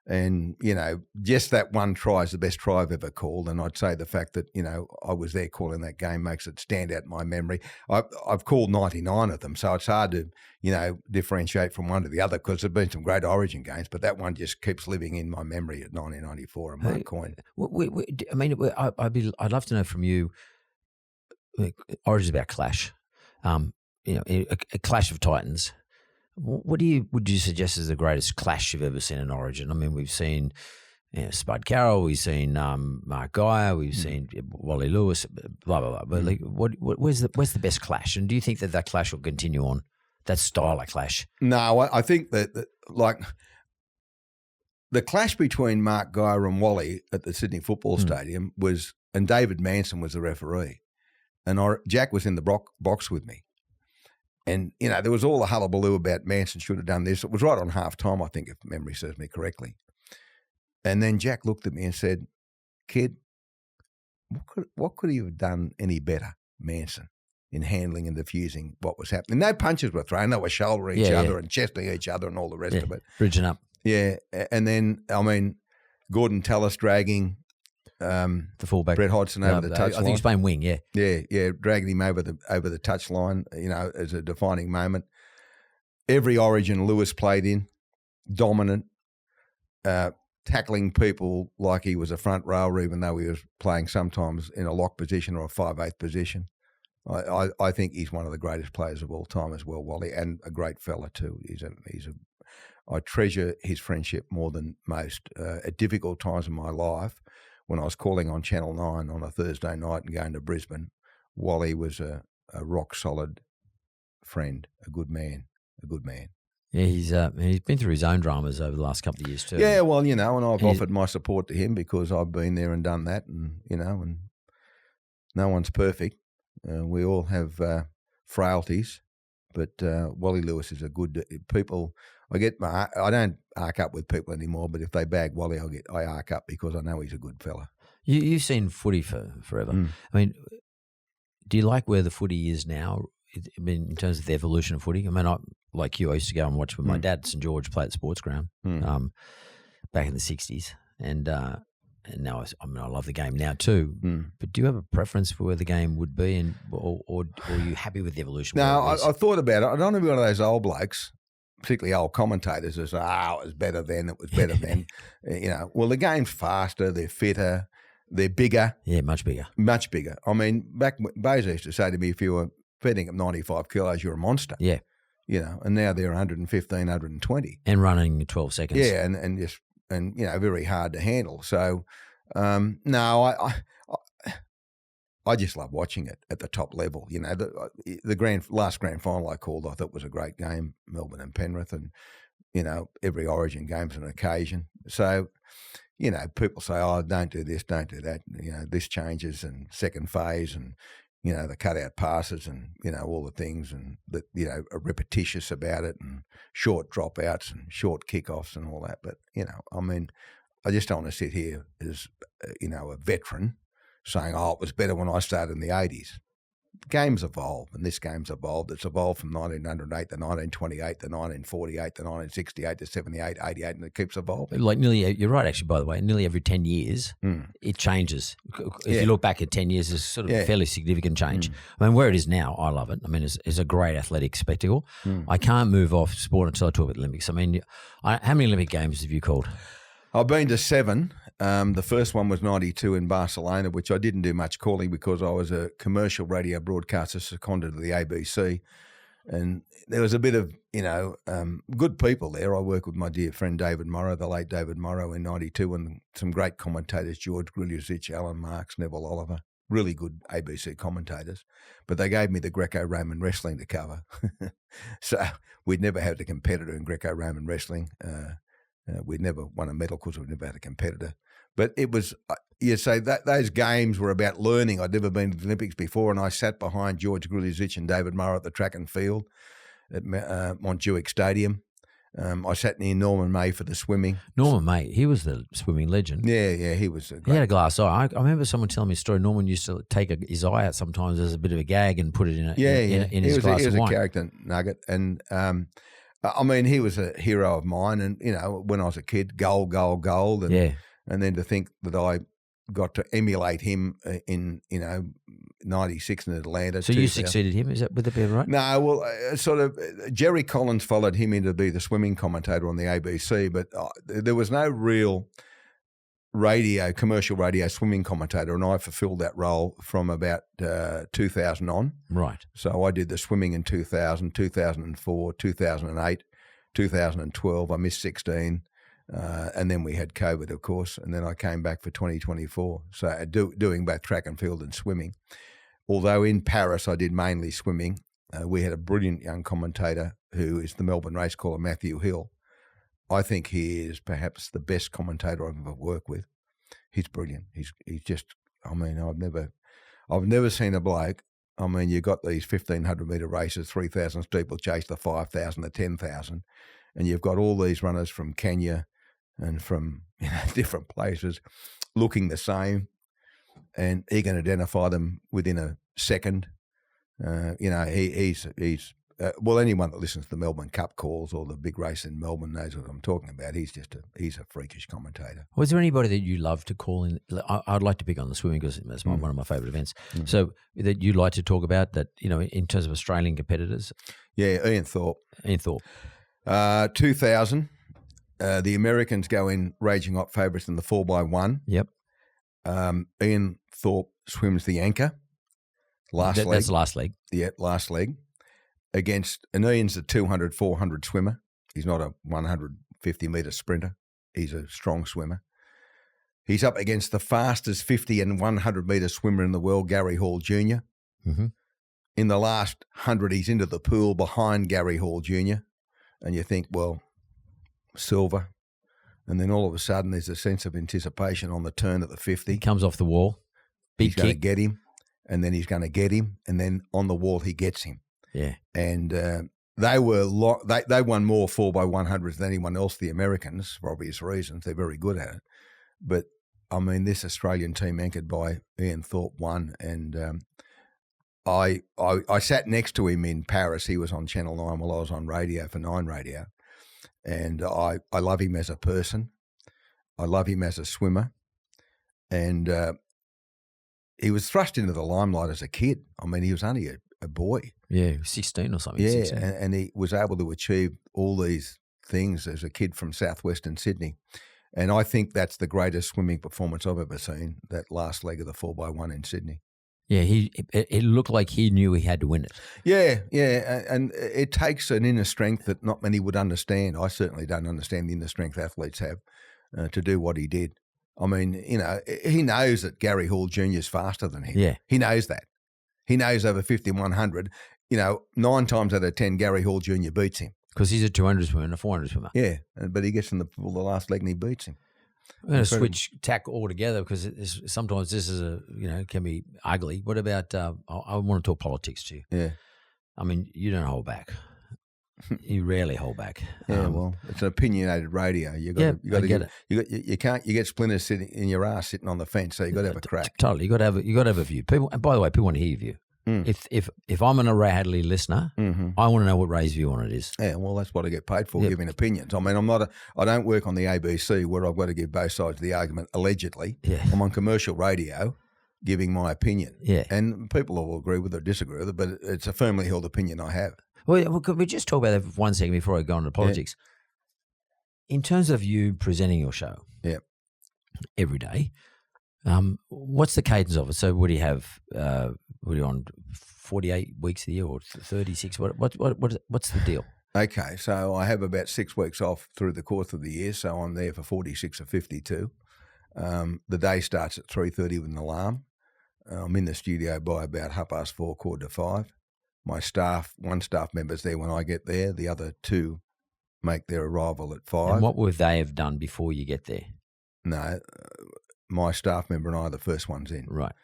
And, just that one try is the best try I've ever called. And I'd say the fact that, I was there calling that game makes it stand out in my memory. I've called 99 of them, so it's hard to, differentiate from one to the other because there have been some great Origin games, but that one just keeps living in my memory at 1994 and Mark Coyne. I'd love to know from you, Origin's about clash, a clash of titans. What would you suggest is the greatest clash you've ever seen in Origin? I mean, we've seen Spud Carroll, we've seen Mark Geyer, we've seen Wally Lewis, blah blah blah. But where's the best clash? And do you think that clash will continue on? That style of clash? No, I think that the clash between Mark Geyer and Wally at the Sydney Football Stadium was, and David Manson was the referee, and Jack was in the box with me. And, there was all the hullabaloo about Manson should have done this. It was right on half time, I think, if memory serves me correctly. And then Jack looked at me and said, "Kid, what could he have done any better, Manson, in handling and diffusing what was happening?" No punches were thrown. They were shouldering each other and chesting each other and all the rest of it. Bridging up. Yeah. And then, Gordon Tallis dragging the fullback, Brett Hodgson over the touchline. I think he's playing wing, yeah. Yeah, dragging him over the touchline, as a defining moment. Every Origin Lewis played in, dominant, tackling people like he was a front rower, even though he was playing sometimes in a lock position or a 5/8 position. I think he's one of the greatest players of all time as well, Wally, and a great fella too. I treasure his friendship more than most. At difficult times in my life, when I was calling on Channel 9 on a Thursday night and going to Brisbane, Wally was a rock-solid friend, a good man. Yeah, he's been through his own dramas over the last couple of years too. Yeah, well, and I've offered my support to him because I've been there and done that, and, and no one's perfect. We all have frailties, but Wally Lewis is a good people. I don't arc up with people anymore, but if they bag Wally, I arc up because I know he's a good fella. You've seen footy forever. I mean, do you like where the footy is now? I mean, in terms of the evolution of footy. I mean, I used to go and watch with my dad, St George, play at the sports ground back in the 60s, and now I love the game now too. But do you have a preference for where the game would be, or are you happy with the evolution? No, I thought about it. I don't want to be one of those old blokes, particularly old commentators, who say, it was better then, it was better then. Well, the game's faster, they're fitter, they're bigger. Yeah, much bigger. Much bigger. I mean, back Bozo used to say to me, if you were feeding at 95 kilos, you're a monster. Yeah. And now they're 115, 120. And running 12 seconds. Yeah, and very hard to handle. So, no, I just love watching it at the top level. The last grand final I called, I thought was a great game, Melbourne and Penrith, and every Origin game's an occasion. So, people say, don't do this, don't do that. This changes and second phase and the cutout passes and all the things and that are repetitious about it and short dropouts and short kickoffs and all that. But I just don't want to sit here as a veteran saying, it was better when I started in the 80s. Games evolve, and this game's evolved. It's evolved from 1908 to 1928 to 1948 to 1968 to 78, 88, and it keeps evolving. You're right, actually, by the way, nearly every 10 years, it changes. If you look back at 10 years, it's sort of a fairly significant change. I mean, where it is now, I love it. I mean, it's a great athletic spectacle. I can't move off sport until I talk about the Olympics. I mean, how many Olympic Games have you called? I've been to 7. The first one was 92 in Barcelona, which I didn't do much calling because I was a commercial radio broadcaster seconded to the ABC. And there was a bit of, good people there. I worked with my dear friend David Morrow, the late David Morrow in 92, and some great commentators, George Griliusic, Alan Marks, Neville Oliver, really good ABC commentators. But they gave me the Greco-Roman wrestling to cover. So we'd never had a competitor in Greco-Roman wrestling. We'd never won a medal because we'd never had a competitor. But it was, those games were about learning. I'd never been to the Olympics before, and I sat behind George Griliusic and David Morrow at the track and field at Montjuic Stadium. I sat near Norman May for the swimming. Norman May, he was the swimming legend. Yeah, he was. He had a glass eye. I remember someone telling me a story. Norman used to take his eye out sometimes as a bit of a gag and put it in his glass of wine. He was a character nugget. And I mean, he was a hero of mine, and when I was a kid, gold, and then to think that I got to emulate him in '96 in Atlanta. So you succeeded him? Would that be right? No, well, sort of. Jerry Collins followed him in to be the swimming commentator on the ABC, but there was no real commercial radio swimming commentator, and I fulfilled that role from about 2000 on. Right. So I did the swimming in 2000, 2004, 2008, 2012. I missed 16, and then we had COVID, of course, and then I came back for 2024. So doing both track and field and swimming. Although in Paris I did mainly swimming, we had a brilliant young commentator who is the Melbourne race caller, Matthew Hill. I think he is perhaps the best commentator I've ever worked with. He's brilliant. He's just, I mean, I've never seen a bloke. I mean, you got these 1,500 metre races, 3,000 steeplechase, the 5,000, the 10,000, and you've got all these runners from Kenya and from different places looking the same, and he can identify them within a second. He's well, anyone that listens to the Melbourne Cup calls or the big race in Melbourne knows what I'm talking about. He's a freakish commentator. Was there anybody that you love to call in? I'd like to pick on the swimming because it's one of my favourite events. So that you like to talk about that, in terms of Australian competitors? Yeah, Ian Thorpe. 2000. The Americans go in raging hot favourites in the 4x1. Yep. Ian Thorpe swims the anchor. That's last leg. Yeah, last leg. And Ian's a 200, 400 swimmer. He's not a 150 metre sprinter. He's a strong swimmer. He's up against the fastest 50 and 100 metre swimmer in the world, Gary Hall Jr. Mm-hmm. In the last 100, he's into the pool behind Gary Hall Jr. And you think, well, silver. And then all of a sudden there's a sense of anticipation on the turn at the 50. He comes off the wall. He's going to get him, and then he's going to get him, and then on the wall he gets him. Yeah. And they won more 4x100s than anyone else, the Americans, for obvious reasons. They're very good at it. But, I mean, this Australian team anchored by Ian Thorpe won, and I sat next to him in Paris. He was on Channel 9 while I was on radio for 9 Radio. And I love him as a person. I love him as a swimmer. And he was thrust into the limelight as a kid. I mean, he was only a boy. Yeah, 16 or something. Yeah, 16. and he was able to achieve all these things as a kid from southwestern Sydney. And I think that's the greatest swimming performance I've ever seen, that last leg of the 4x1 in Sydney. Yeah, it looked like he knew he had to win it. Yeah, and it takes an inner strength that not many would understand. I certainly don't understand the inner strength athletes have to do what he did. I mean, he knows that Gary Hall Jr. is faster than him. Yeah. He knows that. He knows over 50 and 100, 9 times out of 10, Gary Hall Jr. beats him. Because he's a 200 swimmer and a 400 swimmer. Yeah, but he gets in the last leg and he beats him. I'm going to switch tack altogether because sometimes this is can be ugly. What about, I want to talk politics to you. Yeah. I mean, you don't hold back. You rarely hold back. Yeah, well, it's an opinionated radio. You get splinters sitting in your ass sitting on the fence, so you got to have a crack. Totally, you got to have a view. People, and by the way, people want to hear your view. If I'm an Ray Hadley listener, I want to know what Ray's view on it is. Yeah, well, that's what I get paid for, giving opinions. I mean, I don't work on the ABC where I've got to give both sides of the argument, allegedly. Yeah. I'm on commercial radio giving my opinion. Yeah. And people will agree with it or disagree with it, but it's a firmly held opinion I have. Well, could we just talk about that for 1 second before I go on to politics? Yeah. In terms of you presenting your show every day, what's the cadence of it? So what do you have? What are you on 48 weeks a year or 36? What's the deal? Okay, so I have about 6 weeks off through the course of the year, so I'm there for 46 or 52. The day starts at 3:30 with an alarm. I'm in the studio by about 4:30, 4:45. My one staff member's there when I get there. The other 2 make their arrival at 5. And what would they have done before you get there? No, my staff member and I are the first ones in. Right.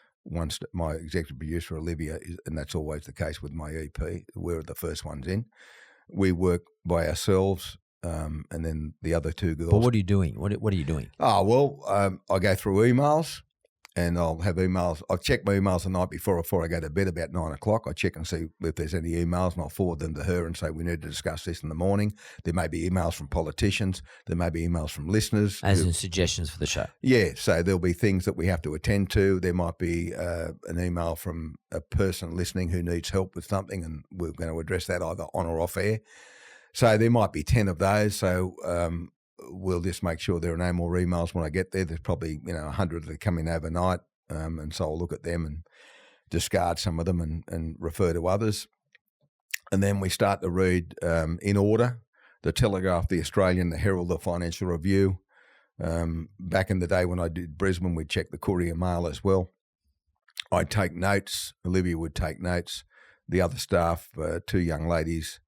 My executive producer, Olivia, and that's always the case with my EP, we're the first ones in. We work by ourselves, and then the other 2 girls. But what are you doing? What are you doing? Oh, well, I go through emails. and I'll have emails. I check my emails the night before I go to bed about 9 o'clock. I check and see if there's any emails, and I'll forward them to her and say, we need to discuss this in the morning. There may be emails from politicians. There may be emails from listeners. As in suggestions for the show. Yeah, so there'll be things that we have to attend to. There might be an email from a person listening who needs help with something, and we're going to address that either on or off air. So there might be 10 of those. So we'll just make sure there are no more emails when I get there. There's probably 100 that come in overnight, and so I'll look at them and discard some of them and refer to others. And then we start to read in order: the Telegraph, the Australian, the Herald, the Financial Review. Back in the day when I did Brisbane, we'd check the Courier Mail as well. I'd take notes. Olivia would take notes. The other staff, two young ladies,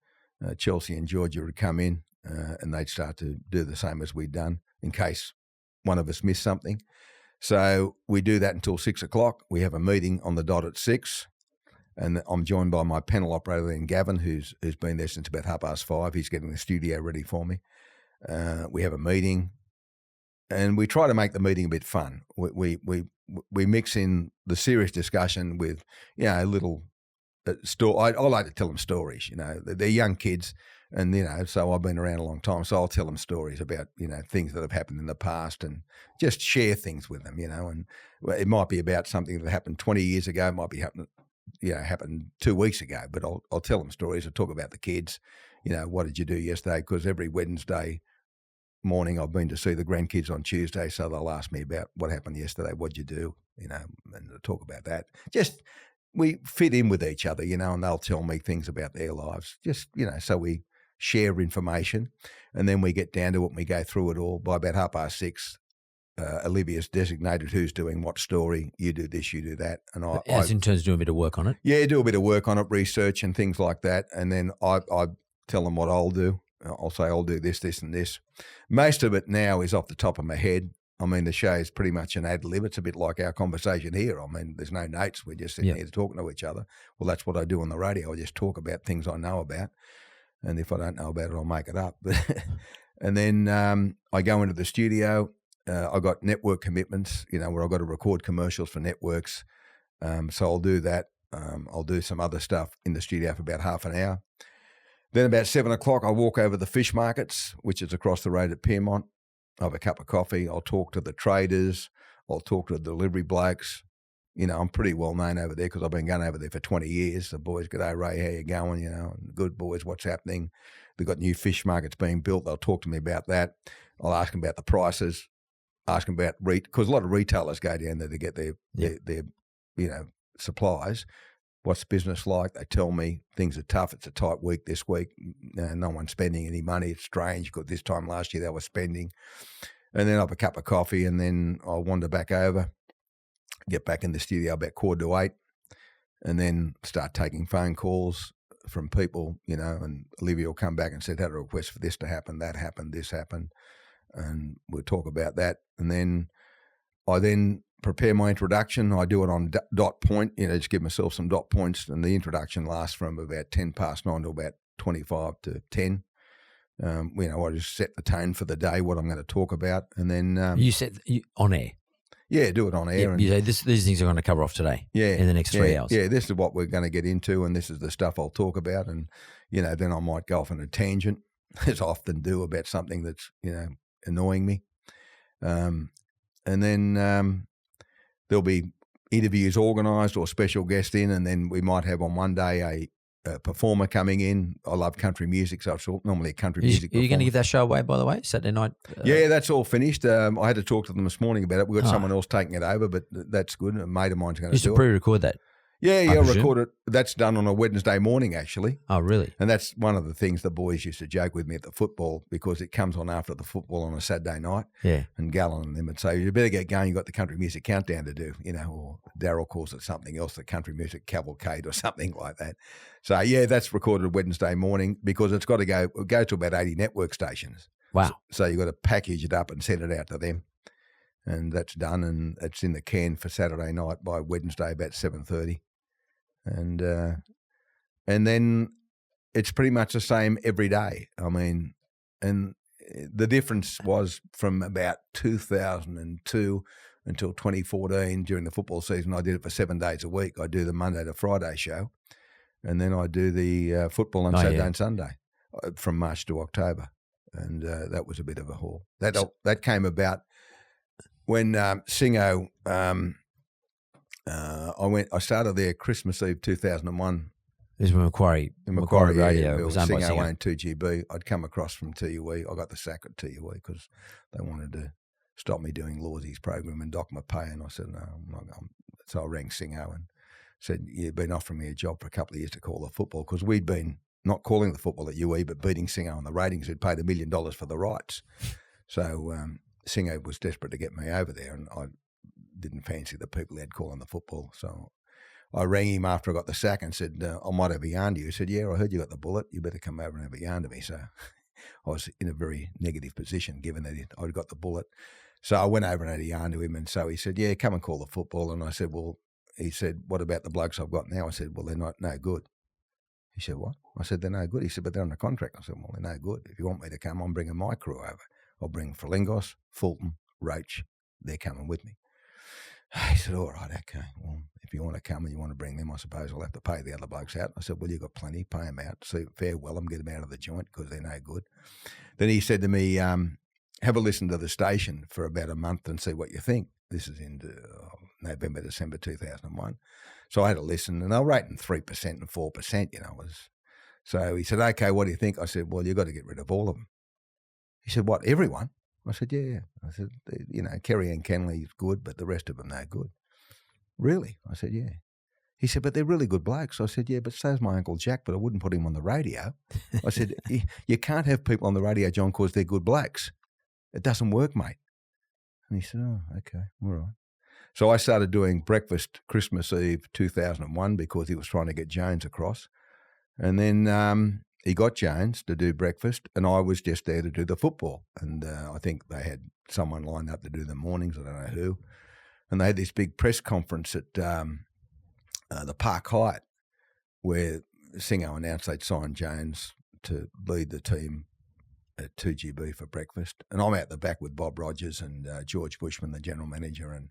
Chelsea and Georgia, would come in and they'd start to do the same as we'd done in case one of us missed something. So we do that until 6 o'clock. We have a meeting on the dot at 6, and I'm joined by my panel operator then, Gavin, who's been there since about 5:30. He's getting the studio ready for me. We have a meeting, and we try to make the meeting a bit fun. We mix in the serious discussion with a little story. I like to tell them stories. They're young kids. And, so I've been around a long time, so I'll tell them stories about, things that have happened in the past and just share things with them, and it might be about something that happened 20 years ago. It might be happened 2 weeks ago, but I'll tell them stories. I'll talk about the kids, what did you do yesterday? Because every Wednesday morning I've been to see the grandkids on Tuesday, so they'll ask me about what happened yesterday, what'd you do, and I'll talk about that. Just we fit in with each other, and they'll tell me things about their lives, just, so we share information, and then we get down to it and we go through it all. By about 6:30, Olivia's designated who's doing what story. You do this, you do that. And in terms of doing a bit of work on it? Yeah, do a bit of work on it, research and things like that. And then I tell them what I'll do. I'll say I'll do this, this and this. Most of it now is off the top of my head. I mean, the show is pretty much an ad lib. It's a bit like our conversation here. I mean, there's no notes. We're just sitting here talking to each other. Well, that's what I do on the radio. I just talk about things I know about. And if I don't know about it, I'll make it up. And then I go into the studio. I got network commitments, where I've got to record commercials for networks. So I'll do that. I'll do some other stuff in the studio for about half an hour. Then about 7 o'clock, I walk over the fish markets, which is across the road at Piermont. I have a cup of coffee. I'll talk to the traders. I'll talk to the delivery blokes. I'm pretty well known over there because I've been going over there for 20 years. The boys go, "Hey, Ray, how you going?" And good boys, what's happening? They've got new fish markets being built. They'll talk to me about that. I'll ask them about the prices, ask them about because a lot of retailers go down there to get their supplies. What's business like? They tell me things are tough. It's a tight week this week. No one's spending any money. It's strange because this time last year they were spending. And then I'll have a cup of coffee and then I'll wander back over. Get back in the studio about 7:45, and then start taking phone calls from people, and Olivia will come back and say, had a request for this to happen, that happened, this happened, and we'll talk about that. And then I prepare my introduction. I do it on dot point, just give myself some dot points, and the introduction lasts from about 9:10 to about 25 to 10. I just set the tone for the day, what I'm going to talk about, and then you set on air. Yeah, do it on air. Yeah, you say these things are going to cover off today. Yeah, in the next 3 hours. Yeah, this is what we're going to get into, and this is the stuff I'll talk about, and then I might go off on a tangent, as I often do, about something that's annoying me, and then there'll be interviews organised or special guests in, and then we might have on one day a performer coming in. I love country music, so it's normally a country music performer. Are you going to give that show away, by the way, Saturday night? Yeah, that's all finished. I had to talk to them this morning about it. We've got someone else taking it over, but that's good. A mate of mine's going to do it. You should pre-record that. Yeah, I'll record it. That's done on a Wednesday morning, actually. Oh, really? And that's one of the things the boys used to joke with me at the football, because it comes on after the football on a Saturday night. Yeah. And Gallen and them would say, you better get going, you've got the country music countdown to do, or Daryl calls it something else, the country music cavalcade or something like that. So, yeah, that's recorded Wednesday morning because it's got to go to about 80 network stations. Wow. So you've got to package it up and send it out to them. And that's done, and it's in the can for Saturday night by Wednesday about 7:30. And then it's pretty much the same every day. I mean, and the difference was from about 2002 until 2014 during the football season. I did it for 7 days a week. I do the Monday to Friday show, and then I do the football on Saturday and Sunday from March to October. And that was a bit of a haul. That came about when Singo. I started there Christmas Eve 2001. It was Macquarie Radio. It was owned by Singo owned 2GB. I'd come across from TUE. I got the sack at TUE because they wanted to stop me doing Lawsy's program and dock my pay. And I said, no, I'm not going. So I rang Singo and said, you've been offering me a job for a couple of years to call the football, because we'd been not calling the football at UE but beating Singo on the ratings. We'd paid $1 million for the rights. So Singo was desperate to get me over there, and I didn't fancy the people he had calling the football. So I rang him after I got the sack and said, I might have a yarn to you. He said, yeah, I heard you got the bullet. You better come over and have a yarn to me. So I was in a very negative position given that I'd got the bullet. So I went over and had a yarn to him, and so he said, yeah, come and call the football. And I said, well, he said, what about the blokes I've got now? I said, well, they're no good. He said, what? I said, they're no good. He said, but they're under contract. I said, well, they're no good. If you want me to come, I'm bringing my crew over. I'll bring Flingos, Fulton, Roach. They're coming with me. He said, all right, okay. Well, if you want to come and you want to bring them, I suppose I'll have to pay the other blokes out. I said, well, you've got plenty. Pay them out. See, farewell them, get them out of the joint because they're no good. Then he said to me, have a listen to the station for about a month and see what you think. This is in November, December 2001. So I had a listen, and they were rating 3% and 4%, So he said, okay, what do you think? I said, well, you've got to get rid of all of them. He said, what, everyone? I said, yeah. I said, Kerry and Kenley's good, but the rest of them no good. Really? I said, yeah. He said, but they're really good blokes. I said, yeah, but so's my Uncle Jack, but I wouldn't put him on the radio. I said, you can't have people on the radio, John, because they're good blokes. It doesn't work, mate. And he said, oh, okay, all right. So I started doing breakfast Christmas Eve 2001 because he was trying to get Jones across. And then he got Jones to do breakfast, and I was just there to do the football. And I think they had someone lined up to do the mornings, I don't know who. And they had this big press conference at the Park Hyatt where Singo announced they'd signed Jones to lead the team at 2GB for breakfast. And I'm out the back with Bob Rogers and George Bushman, the general manager, and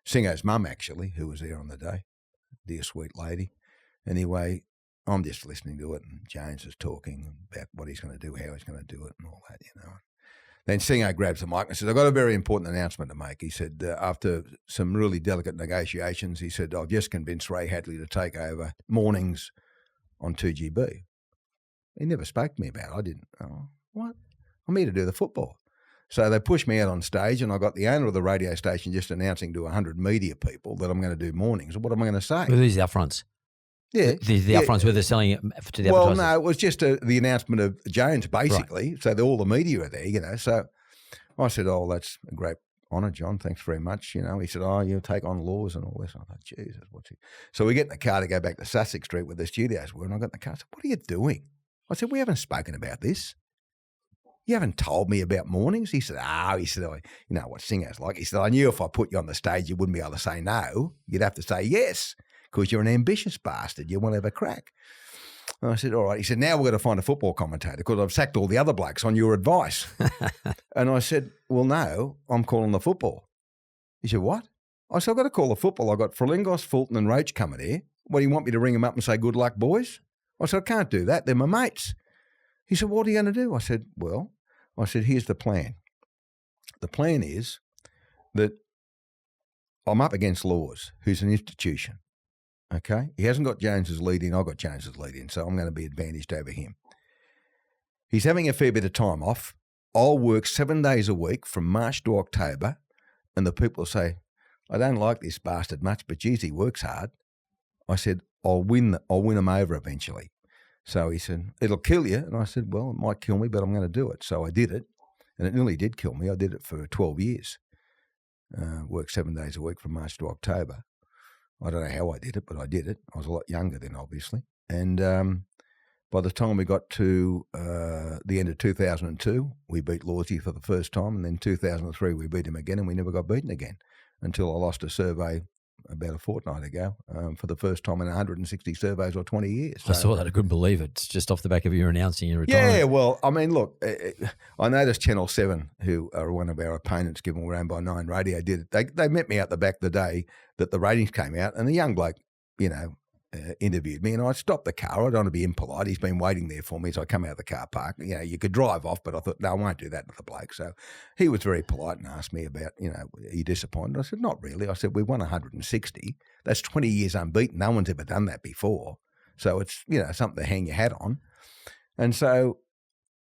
Singo's mum, actually, who was there on the day, dear sweet lady. Anyway, I'm just listening to it, and Jones is talking about what he's going to do, how he's going to do it, and all that, Then Singo grabs the mic and says, I've got a very important announcement to make. He said, after some really delicate negotiations, he said, I've just convinced Ray Hadley to take over mornings on 2GB. He never spoke to me about it. I didn't. Oh, what? I'm here to do the football. So they pushed me out on stage, and I got the owner of the radio station just announcing to 100 media people that I'm going to do mornings. What am I going to say? Who is the upfronts? Yeah. The upfronts where they're selling it to the advertisers? Well, no, it was just the announcement of Jones, basically. Right. So all the media are there, So I said, oh, that's a great honour, John. Thanks very much. He said, oh, you'll take on laws and all this. I thought, Jesus, what's he? So we get in the car to go back to Sussex Street where the studios were, and I got in the car. I said, what are you doing? I said, we haven't spoken about this. You haven't told me about mornings. He said, you know what Singo's like. He said, I knew if I put you on the stage, you wouldn't be able to say no. You'd have to say yes, because you're an ambitious bastard. You want to have a crack. And I said, all right. He said, now we've got to find a football commentator because I've sacked all the other blokes on your advice. And I said, well, no, I'm calling the football. He said, what? I said, I've got to call the football. I've got Frelingos, Fulton and Roach coming here. What, do you want me to ring them up and say, good luck, boys? I said, I can't do that. They're my mates. He said, what are you going to do? I said, here's the plan. The plan is that I'm up against Laws, who's an institution, okay? He hasn't got Jones's lead in. I've got Jones's lead in, so I'm going to be advantaged over him. He's having a fair bit of time off. I'll work 7 days a week from March to October, and the people say, I don't like this bastard much, but geez, he works hard. I said, I'll win him over eventually. So he said, it'll kill you. And I said, well, it might kill me, but I'm going to do it. So I did it, and it nearly did kill me. I did it for 12 years, worked 7 days a week from March to October. I don't know how I did it, but I did it. I was a lot younger then, obviously. And by the time we got to the end of 2002, we beat Lawsy for the first time, and then 2003 we beat him again, and we never got beaten again until I lost a survey about a fortnight ago for the first time in 160 surveys or 20 years. I saw that. I couldn't believe it. It's just off the back of you announcing your retirement. Yeah, well, I mean, look, I noticed Channel 7, who are one of our opponents, given we're owned by 9 Radio, did it. They met me out the back the day that the ratings came out, and the young bloke, interviewed me, and I stopped the car. I don't want to be impolite. He's been waiting there for me, so I come out of the car park. You could drive off, but I thought, no, I won't do that to the bloke. So he was very polite and asked me about, are you disappointed? I said, not really. I said, we won 160. That's 20 years unbeaten. No one's ever done that before. So it's, something to hang your hat on. And so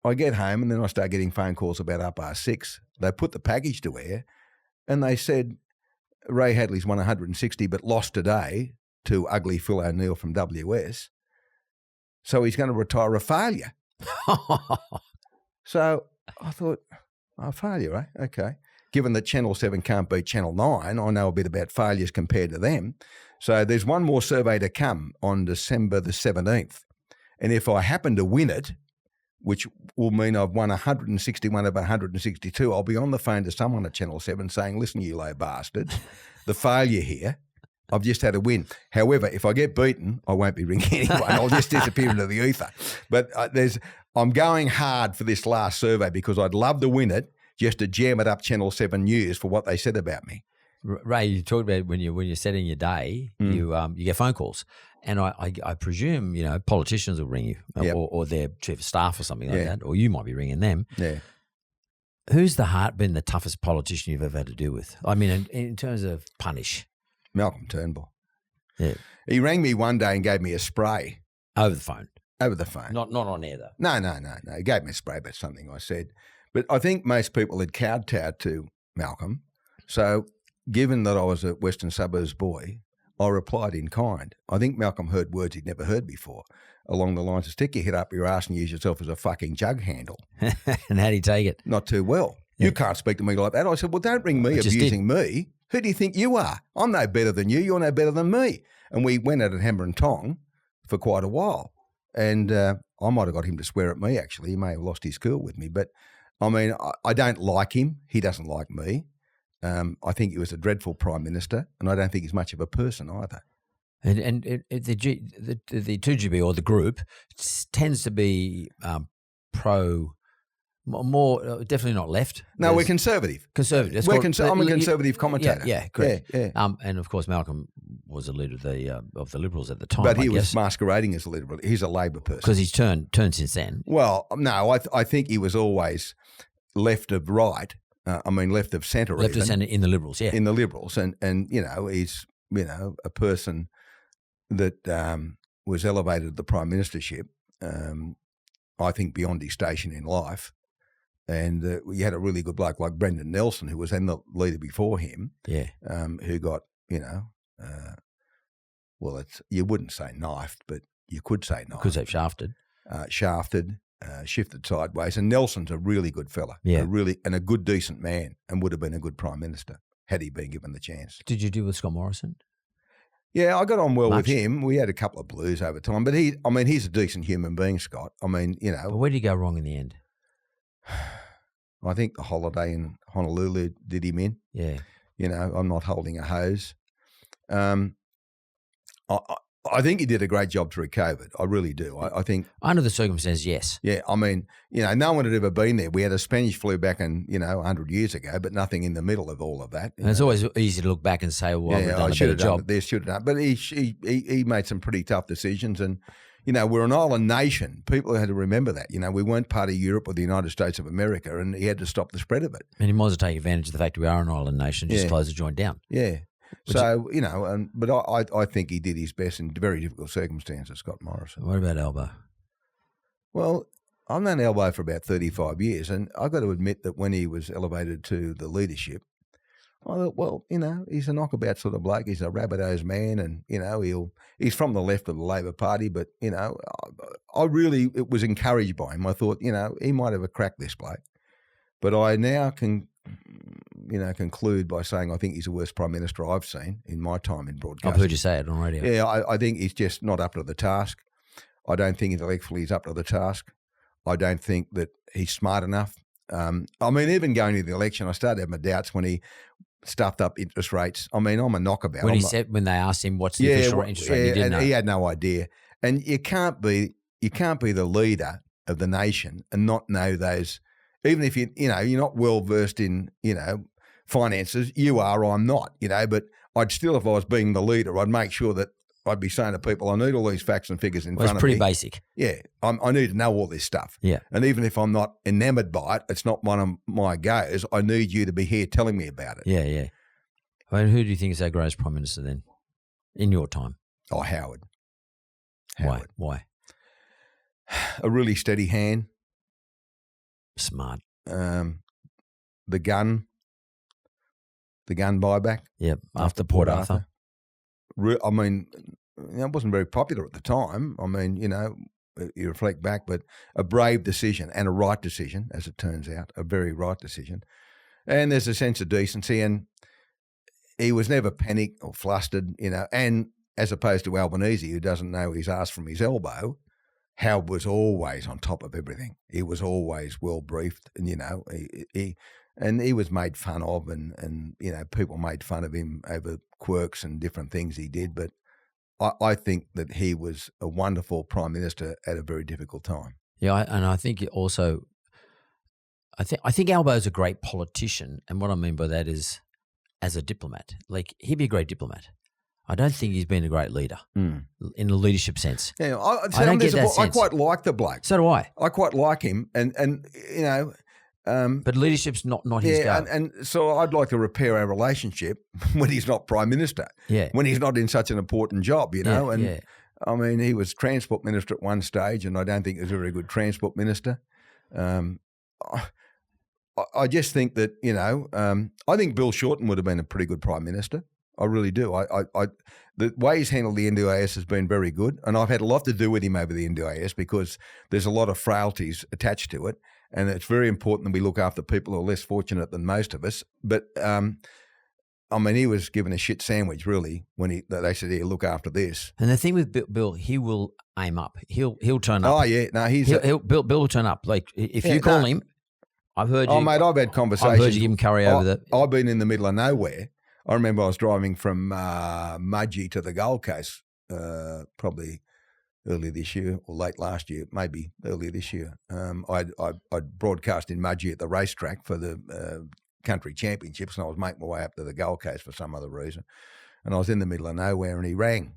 I get home, and then I start getting phone calls about 6:30. They put the package to air, and they said, Ray Hadley's won 160 but lost today to ugly Phil O'Neill from WS. So he's going to retire a failure. So I thought, failure, eh? Okay. Given that Channel 7 can't beat Channel 9, I know a bit about failures compared to them. So there's one more survey to come on December the 17th. And if I happen to win it, which will mean I've won 161 of 162, I'll be on the phone to someone at Channel 7 saying, listen, you low bastards, the failure here, I've just had a win. However, if I get beaten, I won't be ringing anyone. I'll just disappear into the ether. But I'm going hard for this last survey because I'd love to win it just to jam it up Channel 7 News for what they said about me. Ray, you talked about when you're setting your day, you get phone calls. And I presume, politicians will ring you or their chief of staff or something like that, or you might be ringing them. Yeah. Who's been the toughest politician you've ever had to deal with? I mean, in terms of punish. Malcolm Turnbull. Yeah. He rang me one day and gave me a spray. Over the phone? Over the phone. Not on air, though? No. He gave me a spray about something I said. But I think most people had kowtowed to Malcolm. So given that I was a Western Suburbs boy, I replied in kind. I think Malcolm heard words he'd never heard before, along the lines of stick your head up your ass and use yourself as a fucking jug handle. And how'd he take it? Not too well. Yeah. You can't speak to me like that. I said, well, don't ring me abusing me. Who do you think you are? I'm no better than you. You're no better than me. And we went at it hammer and tong for quite a while. And I might have got him to swear at me, actually. He may have lost his cool with me. But, I mean, I don't like him. He doesn't like me. I think he was a dreadful Prime Minister, and I don't think he's much of a person either. And the 2GB or the group tends to be more definitely not left. No, we're conservative. Conservative. I'm a conservative commentator. Yeah, correct. Yeah. And of course, Malcolm was a leader of the Liberals at the time. But he was masquerading as a Liberal. He's a Labor person because he's turned since then. Well, no, I think he was always left of right. Left of centre. Left of centre in the Liberals, yeah. In the Liberals, and he's a person that was elevated to the Prime Ministership. I think beyond his station in life. And you had a really good bloke like Brendan Nelson, who was then the leader before him, who got, you wouldn't say knifed, but you could say knifed. Could say shafted. Shifted sideways. And Nelson's a really good fella, a good, decent man, and would have been a good Prime Minister had he been given the chance. Did you deal with Scott Morrison? Yeah, I got on well with him. We had a couple of blues over time, but he's a decent human being, Scott. I mean, But where did he go wrong in the end? I think the holiday in Honolulu did him in. Yeah. I'm not holding a hose. I think he did a great job through COVID. I really do. I think under the circumstances, yes. Yeah, I mean, no one had ever been there. We had a Spanish flu back in 100 years ago, but nothing in the middle of all of that. And it's always easy to look back and say, "Well, I've done a better job." Should have done. But he made some pretty tough decisions, and we're an island nation. People had to remember that. We weren't part of Europe or the United States of America, and he had to stop the spread of it. And he might as well take advantage of the fact we are an island nation. Just close the joint down. Yeah. So, but I think he did his best in very difficult circumstances, Scott Morrison. What about Albo? Well, I've known Albo for about 35 years, and I've got to admit that when he was elevated to the leadership, I thought, well, he's a knockabout sort of bloke. He's a Rabbitohs man, and, he's from the left of the Labor Party, but, I really was encouraged by him. I thought, he might have a crack, this bloke. But I now can conclude by saying I think he's the worst Prime Minister I've seen in my time in broadcasting. I've heard you say it on radio. Yeah, I think he's just not up to the task. I don't think intellectually he's up to the task. I don't think that he's smart enough. Even going to the election, I started to have my doubts when stuffed up interest rates. I mean, I'm a knockabout. When they asked him what's the official interest rate, he didn't know. He had no idea. And you can't be the leader of the nation and not know those. Even if you're not well versed in finances, you are. I'm not. But I'd still, if I was being the leader, I'd make sure that I'd be saying to people, I need all these facts and figures in front of me. It's pretty basic. Yeah, I need to know all this stuff. Yeah. And even if I'm not enamoured by it, it's not one of my goes, I need you to be here telling me about it. Yeah, yeah. I mean, who do you think is our greatest Prime Minister then, in your time? Oh, Howard. Why? A really steady hand. Smart. The gun buyback. Yeah, after Port Arthur. I mean, it wasn't very popular at the time. I mean, you reflect back, but a brave decision and a right decision, as it turns out, a very right decision. And there's a sense of decency, and he was never panicked or flustered, and as opposed to Albanese, who doesn't know his ass from his elbow, Howard was always on top of everything. He was always well briefed, and, he was made fun of, and people made fun of him over quirks and different things he did. But I think that he was a wonderful Prime Minister at a very difficult time. Yeah, and I think also, I think Albo's a great politician, and what I mean by that is, as a diplomat, like he'd be a great diplomat. I don't think he's been a great leader in the leadership sense. Yeah, I don't get that sense. I quite like the bloke. So do I. I quite like him, and but leadership's not his go. And so I'd like to repair our relationship when he's not Prime Minister. Yeah. When he's not in such an important job, I mean, he was Transport Minister at one stage, and I don't think he was a very good Transport Minister. I just think that, I think Bill Shorten would have been a pretty good Prime Minister. I really do. The way he's handled the NDIS has been very good, and I've had a lot to do with him over the NDIS because there's a lot of frailties attached to it, and it's very important that we look after people who are less fortunate than most of us. But I mean, he was given a shit sandwich really when they said, "Here, look after this." And the thing with Bill, he will aim up. He'll turn up. Oh yeah, no, Bill will turn up. Like if you call him, I've heard you. Oh mate, I've had conversations. I've heard you give him curry over the. I've been in the middle of nowhere. I remember I was driving from Mudgee to the Gold Coast, probably earlier this year or late last year, maybe earlier this year. I'd broadcast in Mudgee at the racetrack for the country championships, and I was making my way up to the Gold Coast for some other reason. And I was in the middle of nowhere, and he rang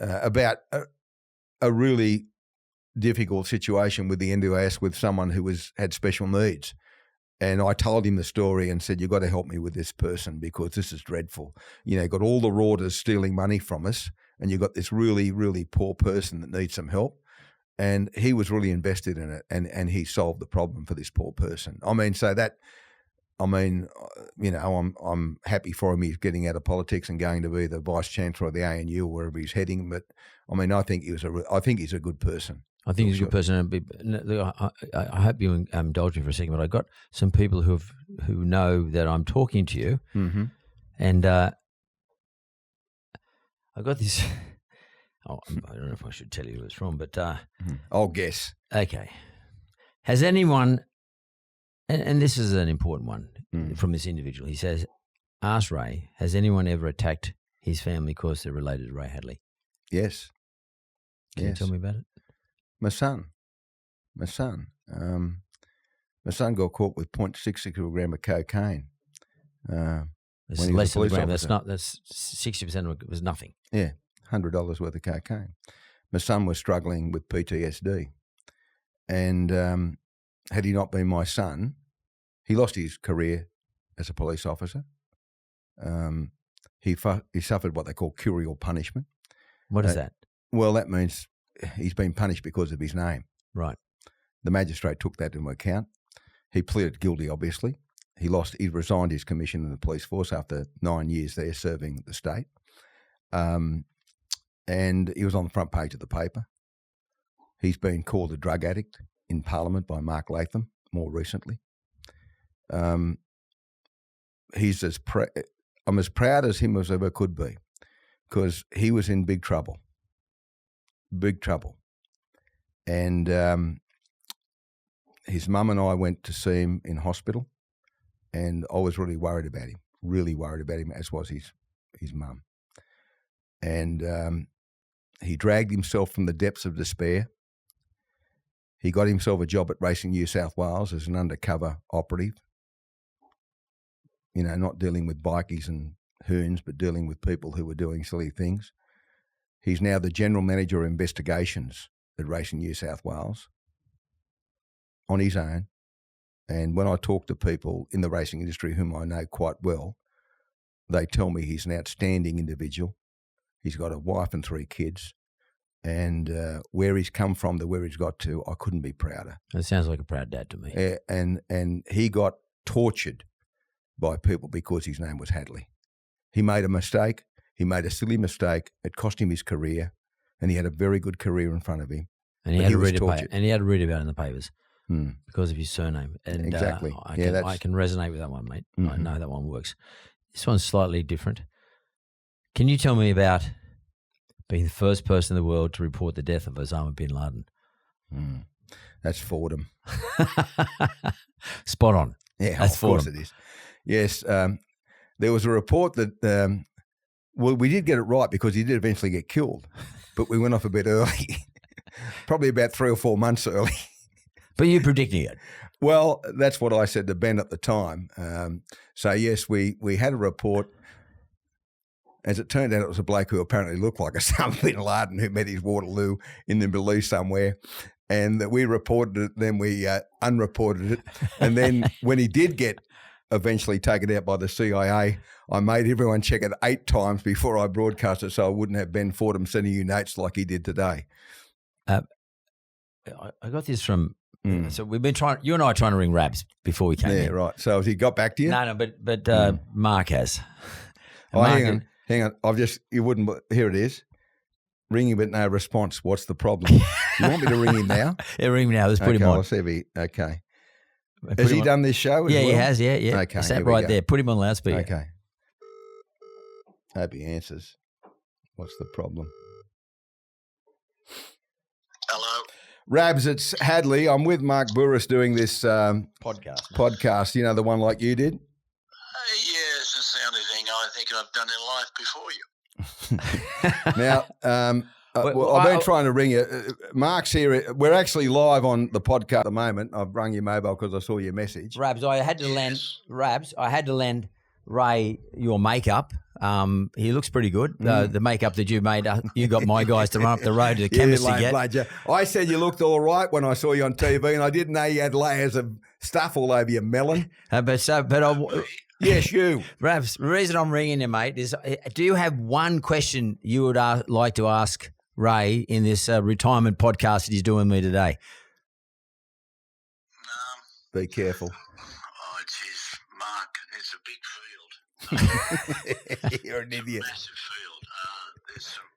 about a really difficult situation with the NDIS with someone who had special needs. And I told him the story and said, "You've got to help me with this person because this is dreadful. You've got all the Rauders stealing money from us, and you've got this really, really poor person that needs some help." And he was really invested in it, and he solved the problem for this poor person. I mean, I'm happy for him. He's getting out of politics and going to be the Vice Chancellor of the ANU or wherever he's heading. But I mean, I think he's a good person. I think he's a good person. I hope you indulge me for a second, but I got some people who know that I'm talking to you, and I got this. Oh, I don't know if I should tell you who it's from, but I'll guess. Okay, has anyone? And this is an important one from this individual. He says, "Ask Ray, has anyone ever attacked his family because they're related to Ray Hadley?" Yes. Can you tell me about it? My son got caught with 0.66 gram of cocaine. It's less than a gram. That's 60% of it was nothing. Yeah, $100 worth of cocaine. My son was struggling with PTSD, and had he not been my son, he lost his career as a police officer. He suffered what they call curial punishment. What is that? Well, that means he's been punished because of his name. Right. The magistrate took that into account. He pleaded guilty, obviously. He resigned his commission in the police force after 9 years there serving the state. And he was on the front page of the paper. He's been called a drug addict in Parliament by Mclachlan more recently. I'm as proud as him as ever could be because he was in big trouble. Big trouble. And his mum and I went to see him in hospital, and I was really worried about him. really worried about him, as was his mum. And he dragged himself from the depths of despair. He got himself a job at Racing New South Wales as an undercover operative. You know, not dealing with bikies and hoons, but dealing with people who were doing silly things. He's now the General Manager of Investigations at Racing New South Wales on his own. And when I talk to people in the racing industry whom I know quite well, they tell me he's an outstanding individual. He's got a wife and 3 kids. And where he's come from to where he's got to, I couldn't be prouder. It sounds like a proud dad to me. And he got tortured by people because his name was Hadley. He made a mistake. He made a silly mistake. It cost him his career, and he had a very good career in front of him. And he had to read about it in the papers because of his surname. And exactly. I can resonate with that one, mate. Mm-hmm. I know that one works. This one's slightly different. Can you tell me about being the first person in the world to report the death of Osama Bin Laden? That's Fordham. Spot on. Yeah, that's of course it is. Yes, there was a report that, we did get it right because he did eventually get killed, but we went off a bit early, probably about 3 or 4 months early. But you're predicting it. Well, that's what I said to Ben at the time. So, yes, we had a report. As it turned out, it was a bloke who apparently looked like Osama Bin Laden who met his Waterloo in the Middle East somewhere. And that we reported it, then we unreported it. And then when he did get eventually taken out by the CIA, I made everyone check it 8 times before I broadcast it so I wouldn't have Ben Fordham sending you notes like he did today. I got this from... So we've been you and I are trying to ring Rabs before we came in. Yeah, right. So has he got back to you? No, but Mark has. Oh, hang on. Here it is. Ring him but no response. What's the problem? You want me to ring him now? Yeah, ring him now. Let's put him on. I'll see if he, okay. Has he done this show as well? He has, yeah. Okay, sat right there. Put him on loudspeaker. Okay. Hope he answers. What's the problem? Hello. Rabs, it's Hadley. I'm with Mark Burris doing this podcast. You know, the one like you did? Yes, it's the only thing I think I've done in life before you. Now, I've been trying to ring you. Mark's here. We're actually live on the podcast at the moment. I've rung your mobile because I saw your message. Rabs, I had to lend Ray your makeup. He looks pretty good. The makeup that you made, you got my guys to run up the road to the chemist to get. I said you looked all right when I saw you on TV, and I didn't know you had layers of stuff all over your melon. Yes, you. Rabs, the reason I'm ringing you, mate, is do you have one question you would like to ask Ray in this retirement podcast that he's doing with me today? Be careful. Oh, geez, Mark, it's a big field. You're an idiot. Massive field. There's some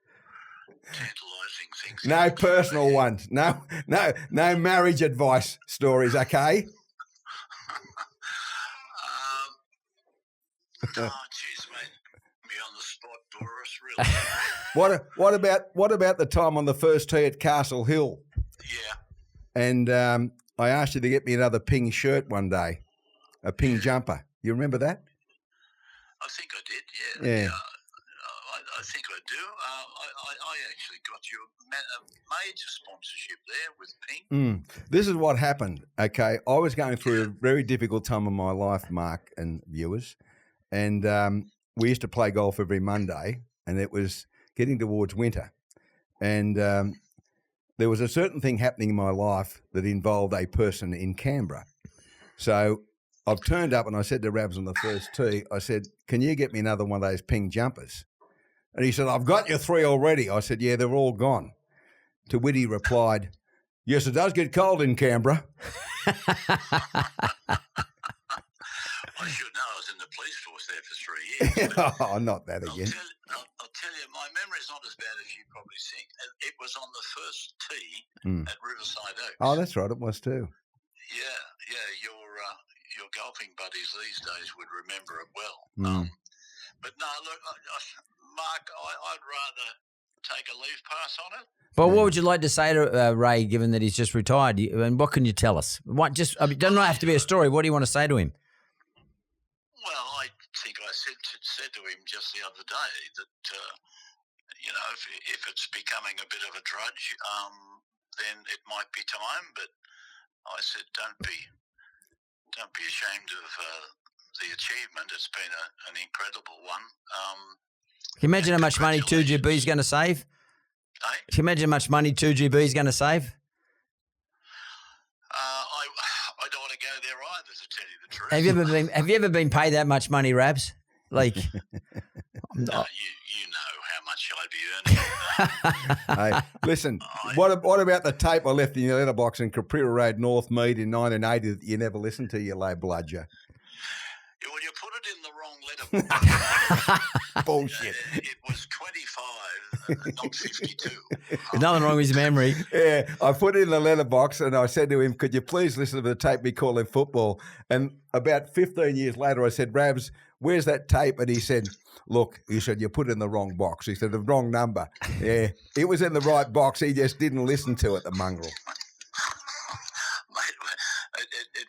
tantalising things. No personal ones. No marriage advice stories, okay? Oh, jeez, mate. Me on the spot, Boris, really. What about the time on the first tee at Castle Hill? Yeah. And I asked you to get me another ping shirt one day, a ping jumper. You remember that? I think I did, yeah. I think I do. I actually got you a major sponsorship there with Ping. This is what happened, okay? I was going through a very difficult time in my life, Mark and viewers, and we used to play golf every Monday, and it was getting towards winter. And there was a certain thing happening in my life that involved a person in Canberra. So I've turned up and I said to Rabs on the first tee, I said, can you get me another one of those Ping jumpers? And he said, I've got you 3 already. I said, yeah, they're all gone. To which he replied, yes, it does get cold in Canberra. I should know. I was in the police force there for 3 years. Oh, not that again. I'll tell you, my memory's not as bad as you probably think. It was on the first tee at Riverside Oaks. Oh, that's right. It was too. Yeah. Your golfing buddies these days would remember it well. But no, look, Mark, I'd rather take a leave pass on it. But what would you like to say to Ray, given that he's just retired? And what can you tell us? It doesn't have to be a story. What do you want to say to him? Well, I think I said to him just the other day that if it's becoming a bit of a drudge, then it might be time. But I said, don't be ashamed of the achievement. It's been an incredible one. Can you imagine how much money 2GB is going to save? Eh? Can you imagine how much money 2GB is going to save? I don't want to go there either, to tell you the truth. Have you ever been paid that much money, Rabs? Like, no, you know how much I'd be earning. Hey, listen, what about the tape I left in your letterbox in Capri Road, Northmead in 1980 that you never listened to, you lay bludger? Well, you put it in the wrong letterbox. Bullshit. It was 25, not 52. There's nothing wrong with his memory. Yeah, I put it in the letterbox and I said to him, could you please listen to the tape we call in football? And about 15 years later, I said, Rabs, where's that tape? And he said, look, he said, you put it in the wrong box. He said, the wrong number. Yeah, it was in the right box. He just didn't listen to it, the mongrel. It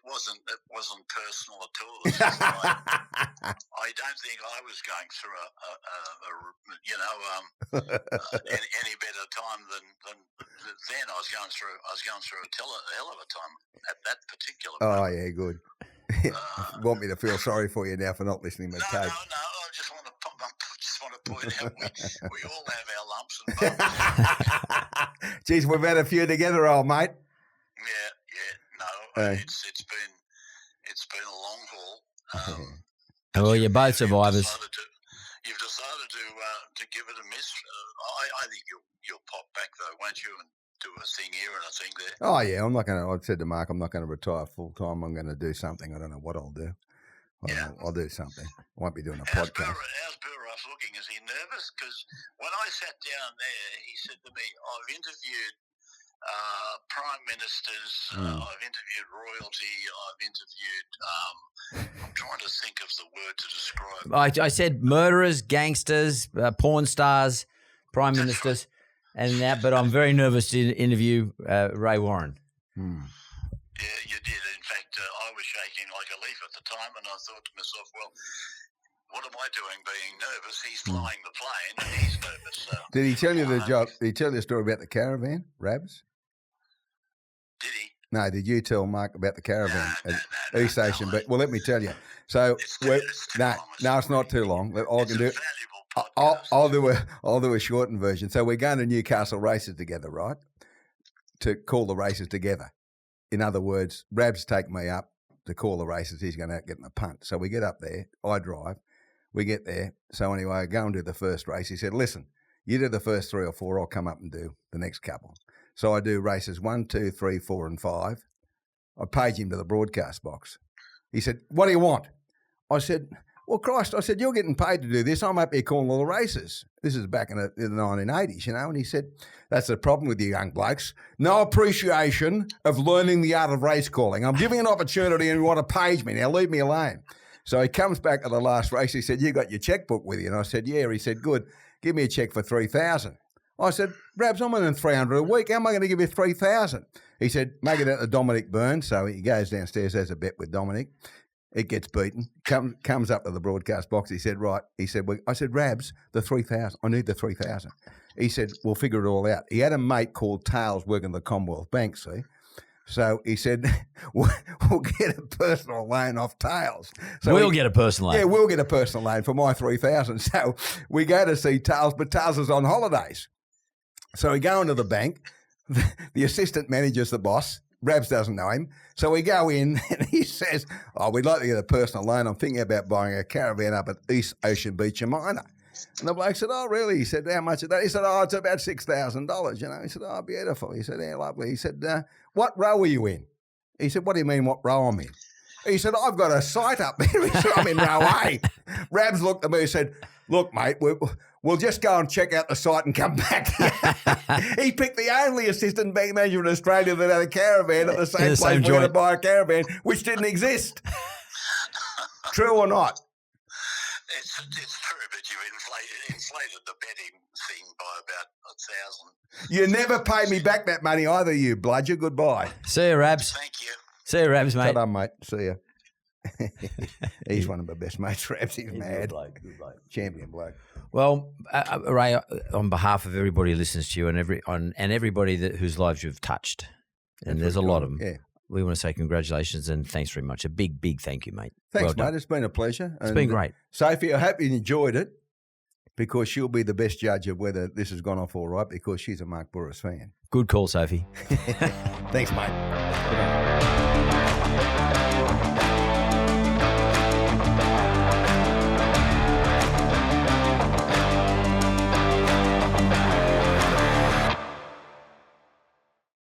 wasn't personal at all. It's just I don't think I was going through any better time than then. I was going through a hell of a time at that particular moment. Oh yeah, good. Want me to feel sorry for you now for not listening to my tape? No. I just want to point out we all have our lumps and bumps. Geez, we've had a few together, old mate. Yeah. No, it's been a long haul. Well, you're both survivors. You've decided to give it a miss. I think you'll pop back though, won't you, and do a thing here and a thing there. Oh yeah, I'm not going to. I said to Mark, I'm not going to retire full time. I'm going to do something. I don't know what I'll do. I'll do something. I won't be doing a podcast. How's Bill Russ looking? Is he nervous? Because when I sat down there, he said to me, I've interviewed prime ministers, I've interviewed royalty, I've interviewed, I'm trying to think of the word to describe. I said murderers, gangsters, porn stars, prime ministers, and that. But I'm very nervous to interview Ray Warren. Yeah, you did. In fact, I was shaking like a leaf at the time, and I thought to myself, well, what am I doing being nervous? He's flying the plane, and he's nervous. Did he tell you Did he tell you the story about the caravan, Rabs? Did he? No, did you tell Mark about the caravan at East Station? But well, let me tell you. So it's not too long. I'll do a shortened version. So we're going to Newcastle races together, right? To call the races together. In other words, Rabs take me up to call the races. He's going to get in the punt. So we get up there. I drive. We get there. So anyway, I go and do the first race. He said, listen, you do the first 3 or 4. I'll come up and do the next couple. So I do races 1, 2, 3, 4, and 5. I page him to the broadcast box. He said, what do you want? I said, well, Christ, I said, you're getting paid to do this. I'm up here calling all the races. This is back in the 1980s, you know. And he said, that's the problem with you young blokes. No appreciation of learning the art of race calling. I'm giving an opportunity and you want to page me. Now leave me alone. So he comes back at the last race. He said, you got your checkbook with you? And I said, yeah. He said, good. Give me a check for $3,000. I said, Rabs, I'm earning $300 a week. How am I going to give you $3,000? He said, make it out to Dominic Burns. So he goes downstairs, has a bet with Dominic. It gets beaten. Comes up to the broadcast box. He said, right. He said, I said, Rabs, the $3,000. I need the $3,000. He said, we'll figure it all out. He had a mate called Tails working at the Commonwealth Bank, see? So he said, we'll get a personal loan off Tails. So we'll get a personal loan. Yeah, we'll get a personal loan for my $3,000. So we go to see Tails, but Tails is on holidays. So we go into the bank. The assistant manager's the boss. Rabs doesn't know him. So we go in and he says, we'd like to get a personal loan. I'm thinking about buying a caravan up at East Ocean Beach in Minor. And the bloke said, oh, really? He said, how much is that? He said, it's about $6,000, you know. He said, oh, beautiful. He said, yeah, lovely. He said, what row are you in? He said, what do you mean what row I'm in? He said, I've got a site up there. He said, I'm in row A. Rabs looked at me and said, look, mate, we'll just go and check out the site and come back. He picked the only assistant bank manager in Australia that had a caravan at the same place we're going to buy a caravan, which didn't exist. True or not? It's true, but you've inflated the betting thing by about 1,000. You never paid me back that money either, you bludger. Goodbye. See you, Rabs. Thank you. See you, Rabs, mate. Ta-da, mate. See you. He's one of my best mates, Rabs. He's mad. Good bloke. Champion bloke. Well, Ray, on behalf of everybody who listens to you and everybody whose lives you've touched, and there's a lot of them, we want to say congratulations and thanks very much. A big, big thank you, mate. Thanks, Well mate. It's been a pleasure. It's been great. Sophie, I hope you enjoyed it because she'll be the best judge of whether this has gone off all right because she's a Mark Burris fan. Good call, Sophie. Thanks, mate.